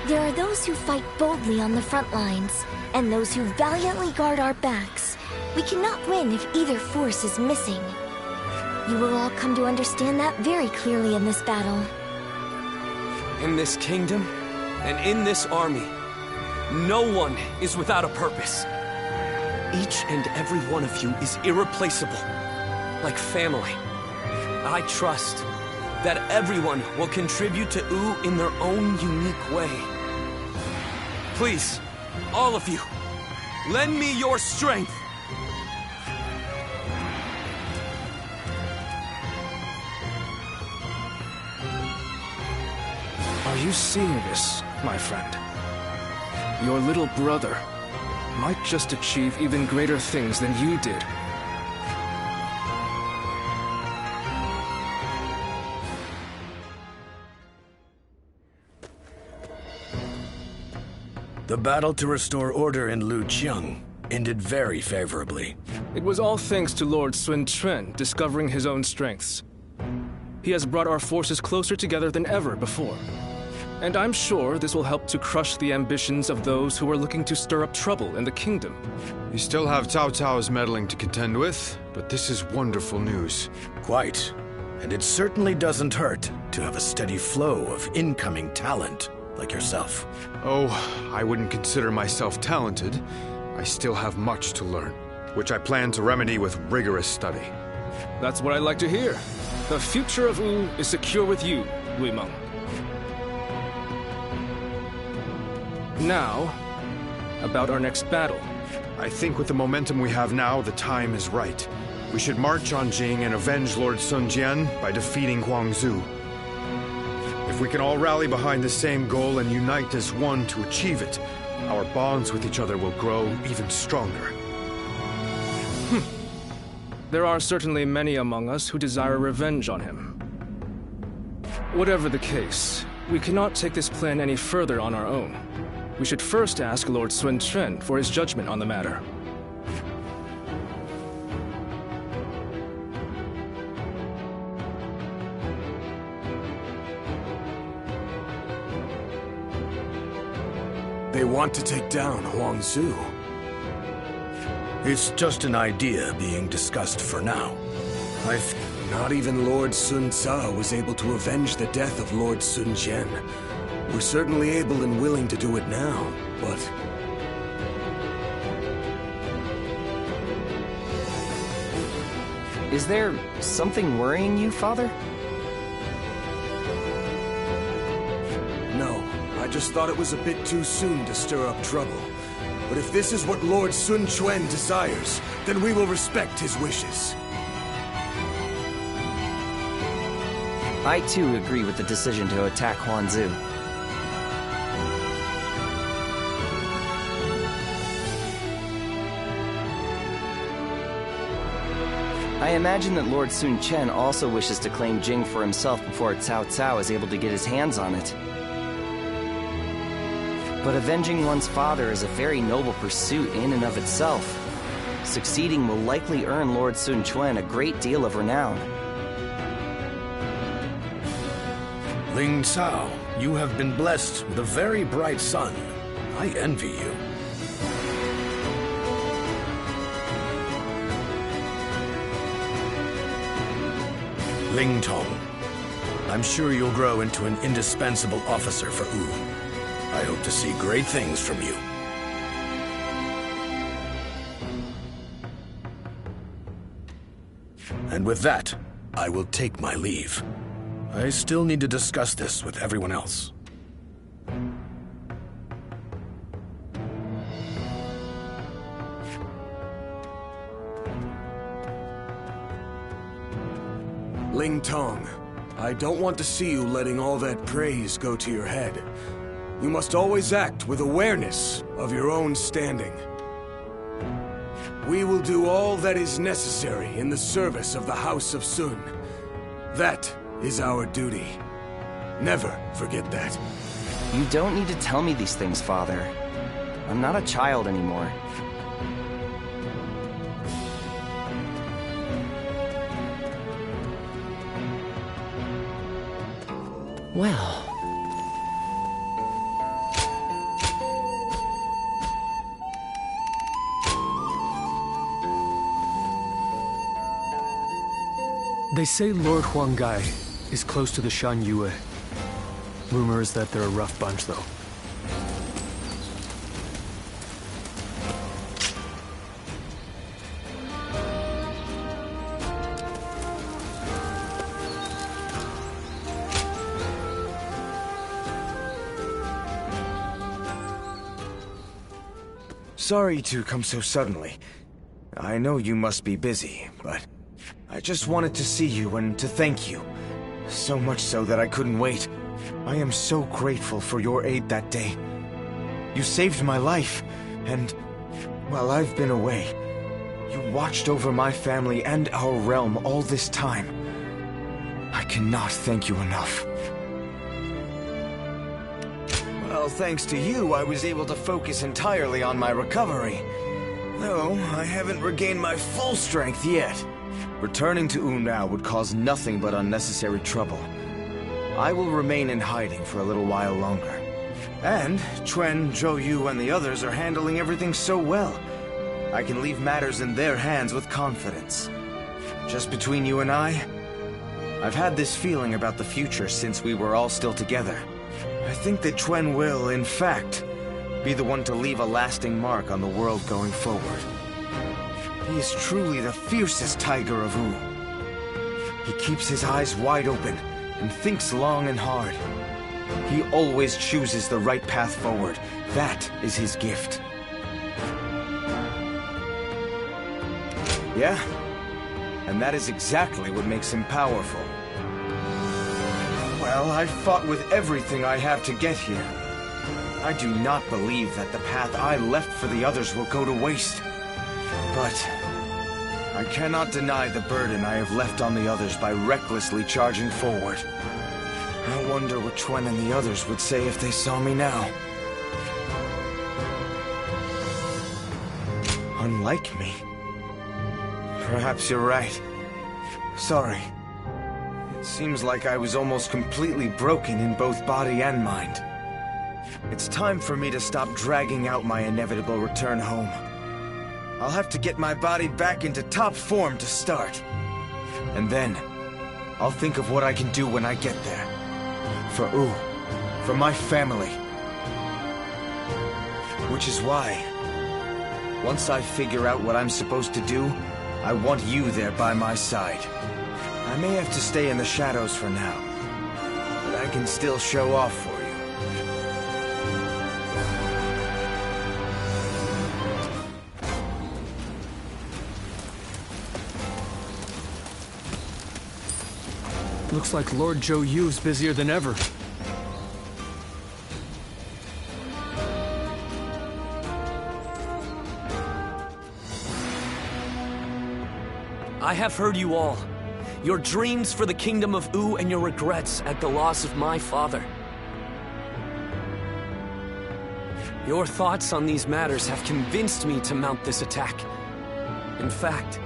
There are those who fight boldly on the front lines, and those who valiantly guard our backs. We cannot win if either force is missing. You will all come to understand that very clearly in this battle. In this kingdom, and in this army, no one is without a purpose. Each and every one of you is irreplaceable, like family. I trust that everyone will contribute to U in their own unique way. Please, all of you, lend me your strength. Are you seeing this, my friend? Your little brother might just achieve even greater things than you did. The battle to restore order in Luqiang ended very favorably. It was all thanks to Lord Sun Quan discovering his own strengths. He has brought our forces closer together than ever before. And I'm sure this will help to crush the ambitions of those who are looking to stir up trouble in the kingdom. You still have Cao Cao's meddling to contend with, but this is wonderful news. Quite. And it certainly doesn't hurt to have a steady flow of incoming talent like yourself. Oh, I wouldn't consider myself talented. I still have much to learn, which I plan to remedy with rigorous study. That's what I like to hear. The future of U is secure with you, Lu Meng. Now, about our next battle. I think with the momentum we have now, the time is right. We should march on Jing and avenge Lord Sun Jian by defeating Huangzu. If we can all rally behind the same goal and unite as one to achieve it, our bonds with each other will grow even stronger. There are certainly many among us who desire revenge on him. Whatever the case, we cannot take this plan any further on our own. We should first ask Lord Sun Quan for his judgment on the matter. They want to take down Huangzu. It's just an idea being discussed for now. Not even Lord Sun Ca was able to avenge the death of Lord Sun Jian. We're certainly able and willing to do it now, but... Is there something worrying you, Father? No, I just thought it was a bit too soon to stir up trouble. But if this is what Lord Sun Quan desires, then we will respect his wishes. I too agree with the decision to attack Huangzu. I imagine that Lord Sun Quan also wishes to claim Jing for himself before Cao Cao is able to get his hands on it. But avenging one's father is a very noble pursuit in and of itself. Succeeding will likely earn Lord Sun Quan a great deal of renown. Ling Cao, you have been blessed with a very bright son. I envy you. Ling Tong, I'm sure you'll grow into an indispensable officer for U. I hope to see great things from you. And with that, I will take my leave. I still need to discuss this with everyone else. Ling Tong, I don't want to see you letting all that praise go to your head. You must always act with awareness of your own standing. We will do all that is necessary in the service of the House of Sun. That is our duty. Never forget that. You don't need to tell me these things, Father. I'm not a child anymore. Well... They say Lord Huanggai is close to the Shan Yue. Rumor is that they're a rough bunch, though. Sorry to come so suddenly. I know you must be busy, but I just wanted to see you and to thank you. So much so that I couldn't wait. I am so grateful for your aid that day. You saved my life, and while I've been away, you watched over my family and our realm all this time. I cannot thank you enough. Well, thanks to you, I was able to focus entirely on my recovery. Though, I haven't regained my full strength yet. Returning to U now would cause nothing but unnecessary trouble. I will remain in hiding for a little while longer. And Chuen, Zhou Yu, and the others are handling everything so well. I can leave matters in their hands with confidence. Just between you and I've had this feeling about the future since we were all still together. I think that Chuen will, in fact, be the one to leave a lasting mark on the world going forward. He is truly the fiercest tiger of Wu. He keeps his eyes wide open and thinks long and hard. He always chooses the right path forward. That is his gift. Yeah, and that is exactly what makes him powerful. Well, I've fought with everything I have to get here. I do not believe that the path I left for the others will go to waste. But I cannot deny the burden I have left on the others by recklessly charging forward. I wonder what Chuen and the others would say if they saw me now. Unlike me. Perhaps you're right. Sorry. It seems like I was almost completely broken in both body and mind. It's time for me to stop dragging out my inevitable return home. I'll have to get my body back into top form to start. And then, I'll think of what I can do when I get there. For Wu, for my family. Which is why, once I figure out what I'm supposed to do, I want you there by my side. I may have to stay in the shadows for now, but I can still show off for you. Looks like Lord Zhou Yu's busier than ever. I have heard you all. Your dreams for the Kingdom of Wu and your regrets at the loss of my father. Your thoughts on these matters have convinced me to mount this attack. In fact,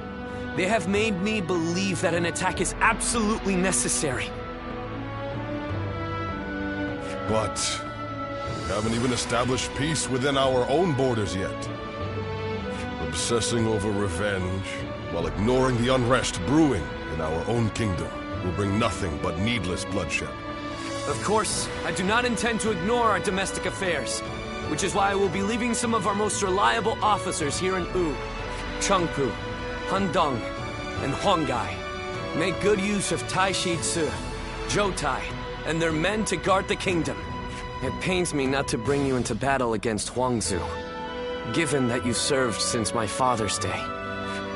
they have made me believe that an attack is absolutely necessary. But we haven't even established peace within our own borders yet. Obsessing over revenge, while ignoring the unrest brewing in our own kingdom, will bring nothing but needless bloodshed. Of course, I do not intend to ignore our domestic affairs, which is why I will be leaving some of our most reliable officers here in Wu. Chengpu, Handong, and Huanggai. Make good use of Tai Shi Tzu, Zhou Tai, and their men to guard the kingdom. It pains me not to bring you into battle against Huangzu, given that you served since my father's day.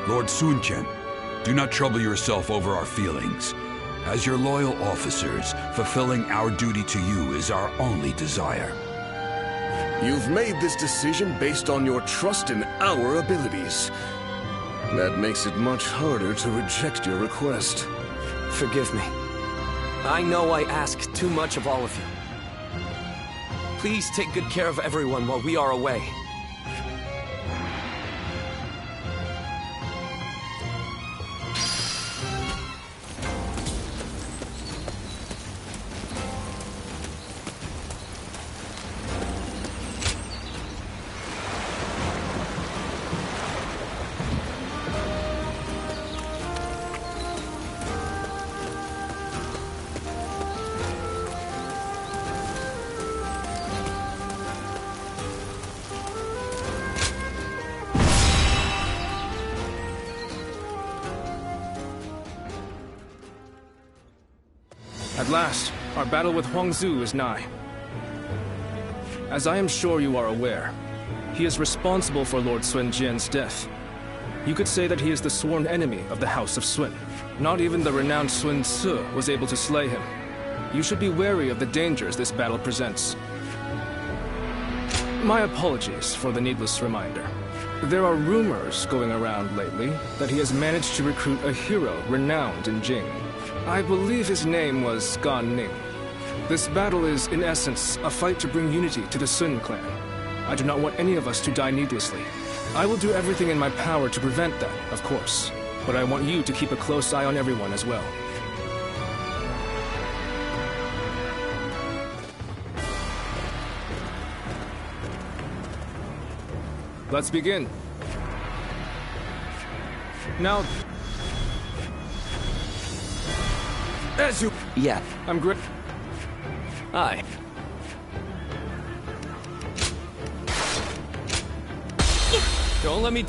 Lord Sun Chen, do not trouble yourself over our feelings. As your loyal officers, fulfilling our duty to you is our only desire. You've made this decision based on your trust in our abilities. That makes it much harder to reject your request. Forgive me. I know I ask too much of all of you. Please take good care of everyone while we are away. At last, our battle with Huangzu is nigh. As I am sure you are aware, he is responsible for Lord Sun Jian's death. You could say that he is the sworn enemy of the House of Sun. Not even the renowned Sun Ce was able to slay him. You should be wary of the dangers this battle presents. My apologies for the needless reminder. There are rumors going around lately that he has managed to recruit a hero renowned in Jing. I believe his name was Gan Ning. This battle is, in essence, a fight to bring unity to the Sun clan. I do not want any of us to die needlessly. I will do everything in my power to prevent that, of course. But I want you to keep a close eye on everyone as well. Let's begin. Now... As you... Yeah. I'm great. Hi. Don't let me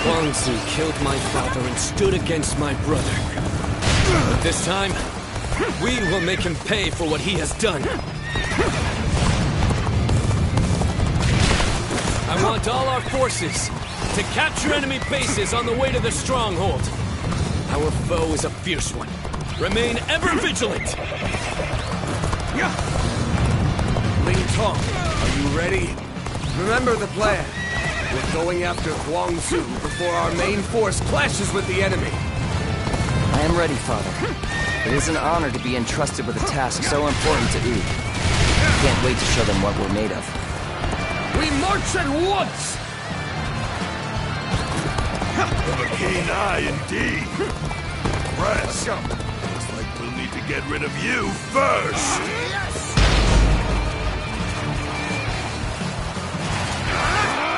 Huangzu killed my father and stood against my brother. But this time, we will make him pay for what he has done. I want all our forces to capture enemy bases on the way to the stronghold. Our foe is a fierce one. Remain ever vigilant! Ling Tong, are you ready? Remember the plan. We're going after Huangzu before our main force clashes with the enemy. I am ready, Father. It is an honor to be entrusted with a task so important to Yu. Can't wait to show them what we're made of. We march at once! With a keen eye, indeed. Press. Looks like we'll need to get rid of you first.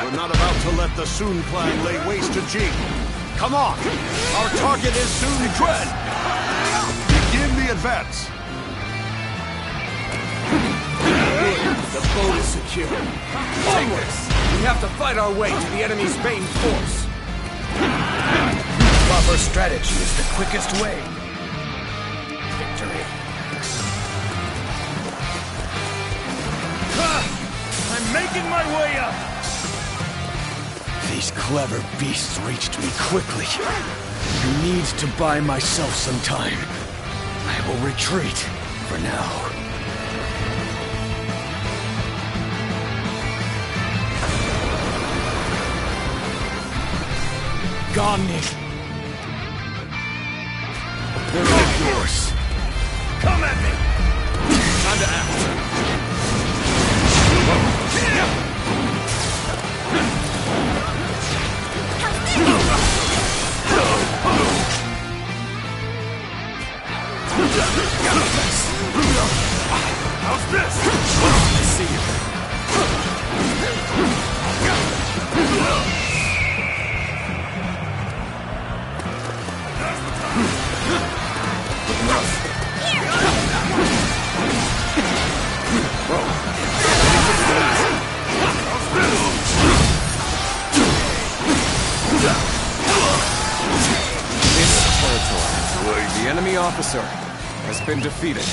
We're not about to let the Sun clan lay waste to Jing. Come on! Our target is Sun Quan! Begin the advance! The boat is secure. Onwards! We have to fight our way to the enemy's main force. Proper strategy is the quickest way. Victory. I'm making my way up! These clever beasts reached me quickly. I need to buy myself some time. I will retreat for now. Gone, Nick. They're all yours. Come at me! Time to act. How's this? I see you. The enemy officer has been defeated.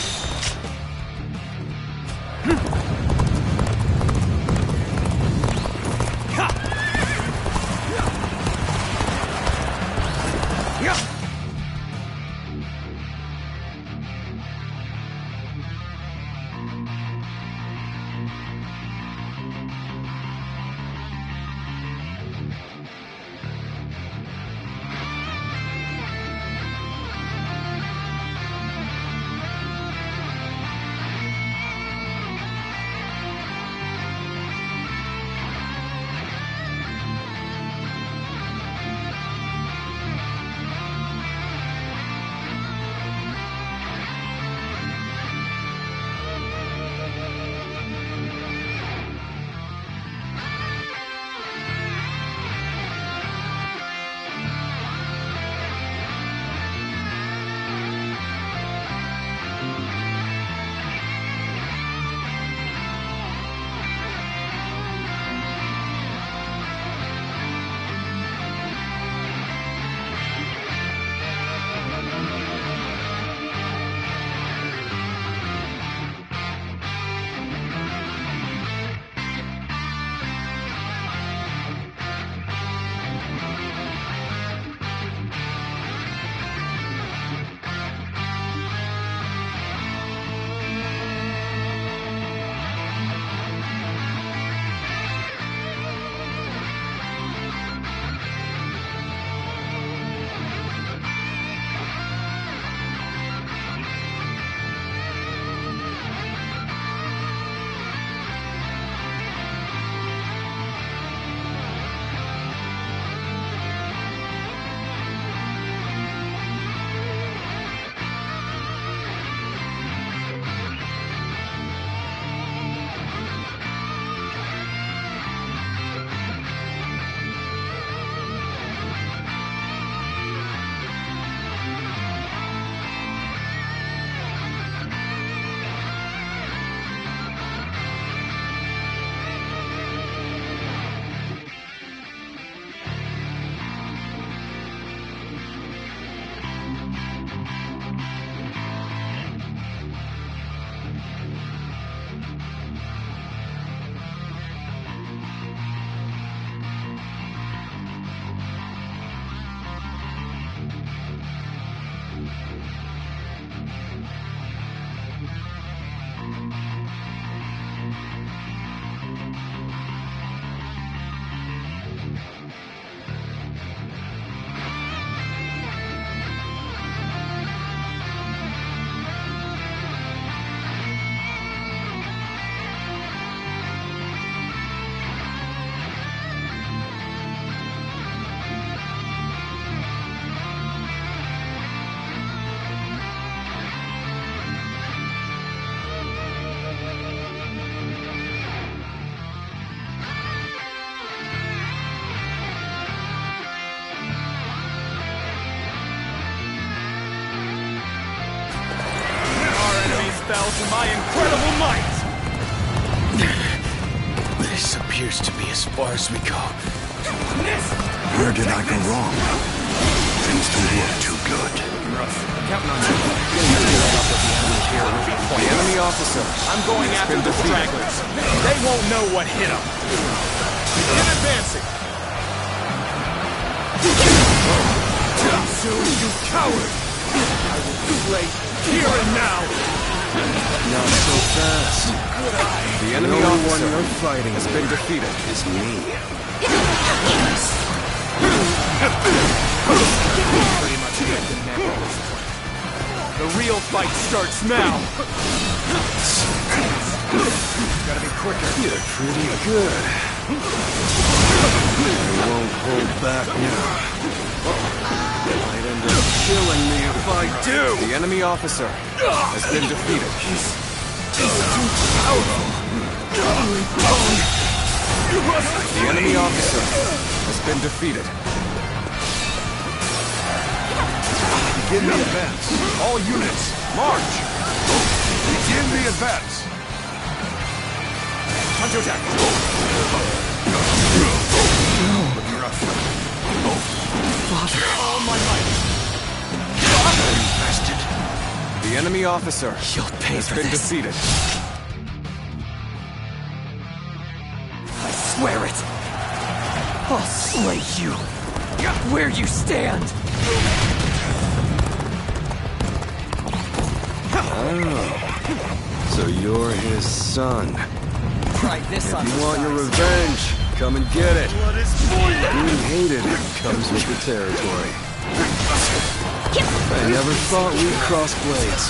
fell to my incredible might! This appears to be as far as we go. Where did I go wrong? Things don't look too good. Counting on you. The enemy officer. I'm going after the stragglers. They won't know what hit them. Begin advancing. Too soon, you coward! I will slay here and now! Not so fast. The enemy officer you're fighting has been defeated. Is me. Pretty much get the neck at this point. The real fight starts now. Gotta be quicker. You're pretty good. You won't hold back now. Might end up killing me if I do. The enemy officer has been defeated. He's too powerful. The enemy officer has been defeated. Begin the advance. All units, march! Begin the advance. Counterattack. Father. All my might. The enemy officer has been defeated. I swear it. I'll slay you where you stand. Oh. So you're his son. Try this on If you the want your size. revenge, come and get it. Blood is for you! Being hated comes with the territory. I never thought we'd cross blades.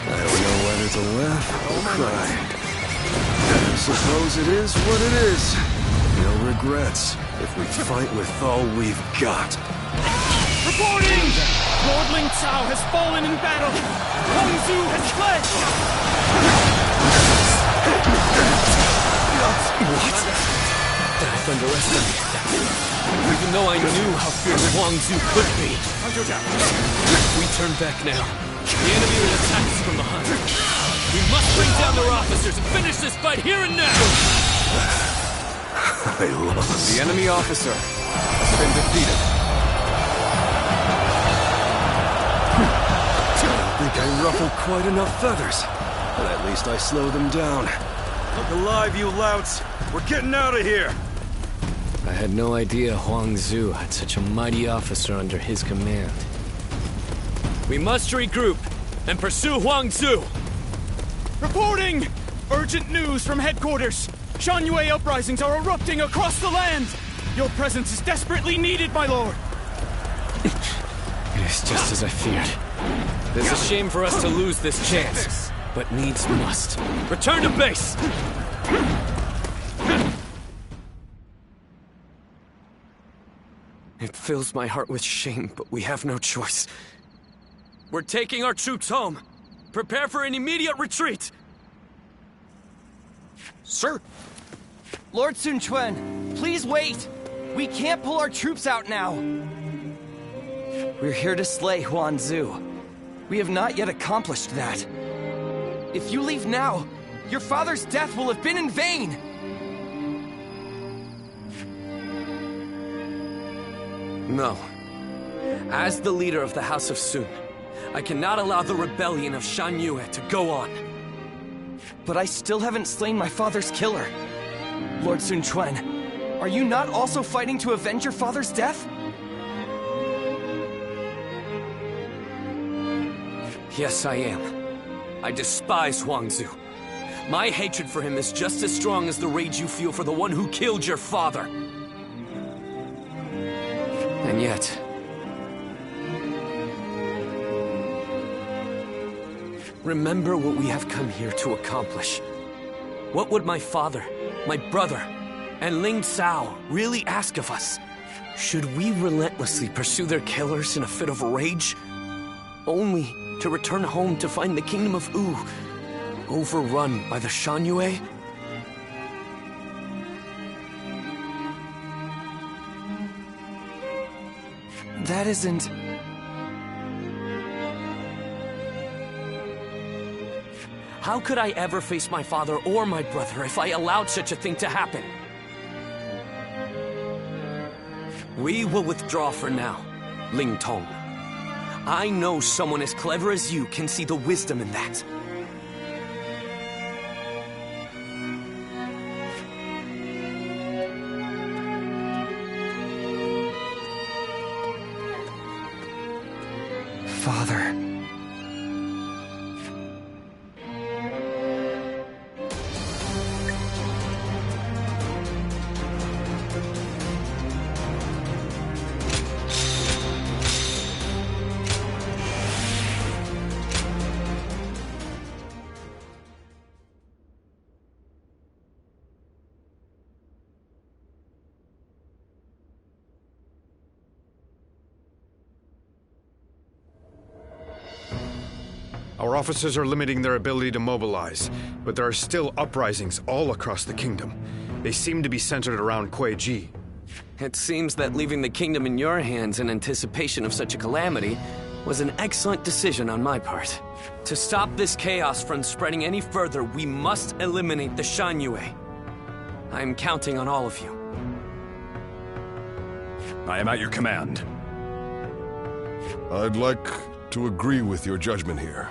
I don't know whether to laugh or cry. I suppose it is what it is. No regrets if we fight with all we've got. Reporting! Lord Ling Cao has fallen in battle! Huang Zu has fled! What? I've underestimated that. Even though I knew how fierce Huang Zu could be. We turn back now. The enemy will attack us from behind. We must bring down their officers and finish this fight here and now! I lost. The enemy officer has been defeated. I think I ruffled quite enough feathers, but at least I slowed them down. Look alive, you louts! We're getting out of here! I had no idea Huang Zu had such a mighty officer under his command. We must regroup and pursue Huang Zu! Reporting! Urgent news from headquarters! Shan-Yue uprisings are erupting across the land! Your presence is desperately needed, my lord! It is just as I feared. It is a shame for us to lose this chance, but needs must. Return to base! It fills my heart with shame, but we have no choice. We're taking our troops home. Prepare for an immediate retreat! Sir! Lord Sun Quan, please wait! We can't pull our troops out now! We're here to slay Huang Zu. We have not yet accomplished that. If you leave now, your father's death will have been in vain! No. As the leader of the House of Sun, I cannot allow the rebellion of Shan-Yue to go on. But I still haven't slain my father's killer. Lord Sun Quan, are you not also fighting to avenge your father's death? Yes, I am. I despise Huang Zu. My hatred for him is just as strong as the rage you feel for the one who killed your father. And yet... remember what we have come here to accomplish. What would my father, my brother, and Ling Cao really ask of us? Should we relentlessly pursue their killers in a fit of rage? Only to return home to find the kingdom of Wu overrun by the Shan-Yue? That isn't... How could I ever face my father or my brother if I allowed such a thing to happen? We will withdraw for now, Ling Tong. I know someone as clever as you can see the wisdom in that. Father... Our officers are limiting their ability to mobilize, but there are still uprisings all across the kingdom. They seem to be centered around Kuei-ji. It seems that leaving the kingdom in your hands in anticipation of such a calamity was an excellent decision on my part. To stop this chaos from spreading any further, we must eliminate the Shan-Yue. I am counting on all of you. I am at your command. I'd like to agree with your judgment here.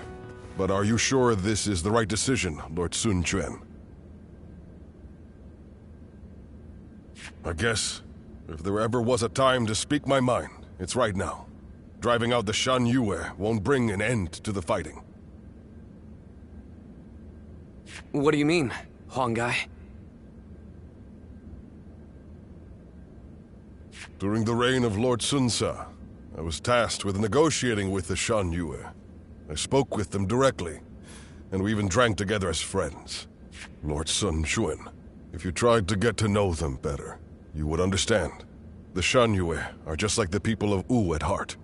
But are you sure this is the right decision, Lord Sun Quan? I guess, if there ever was a time to speak my mind, it's right now. Driving out the Shan Yue won't bring an end to the fighting. What do you mean, Huang Gai? During the reign of Lord Sun Ce, I was tasked with negotiating with the Shan Yue. I spoke with them directly, and we even drank together as friends. Lord Sun Quan, if you tried to get to know them better, you would understand. The Shan Yue are just like the people of Wu at heart.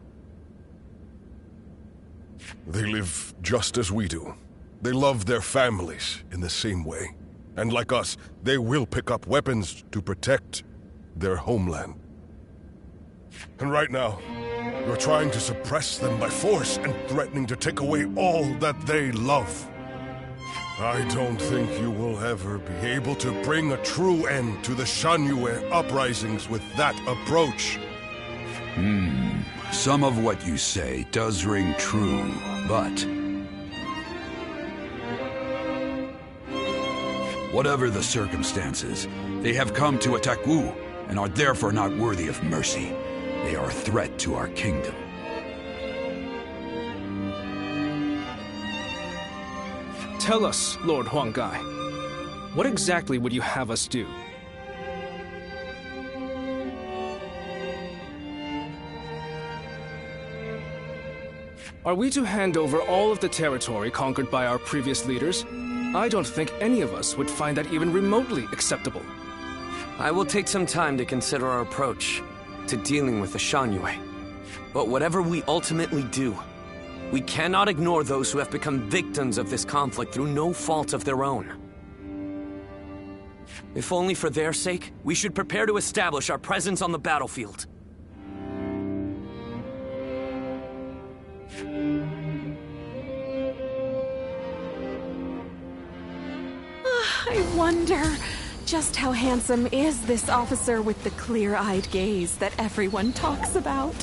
They live just as we do. They love their families in the same way. And like us, they will pick up weapons to protect their homeland. And right now, you're trying to suppress them by force and threatening to take away all that they love. I don't think you will ever be able to bring a true end to the Shan Yue uprisings with that approach. Some of what you say does ring true, but... whatever the circumstances, they have come to attack Wu, and are therefore not worthy of mercy. They are a threat to our kingdom. Tell us, Lord Huang Gai, what exactly would you have us do? Are we to hand over all of the territory conquered by our previous leaders? I don't think any of us would find that even remotely acceptable. I will take some time to consider our approach to dealing with the Shan Yue. But whatever we ultimately do, we cannot ignore those who have become victims of this conflict through no fault of their own. If only for their sake, we should prepare to establish our presence on the battlefield. I wonder, just how handsome is this officer with the clear-eyed gaze that everyone talks about?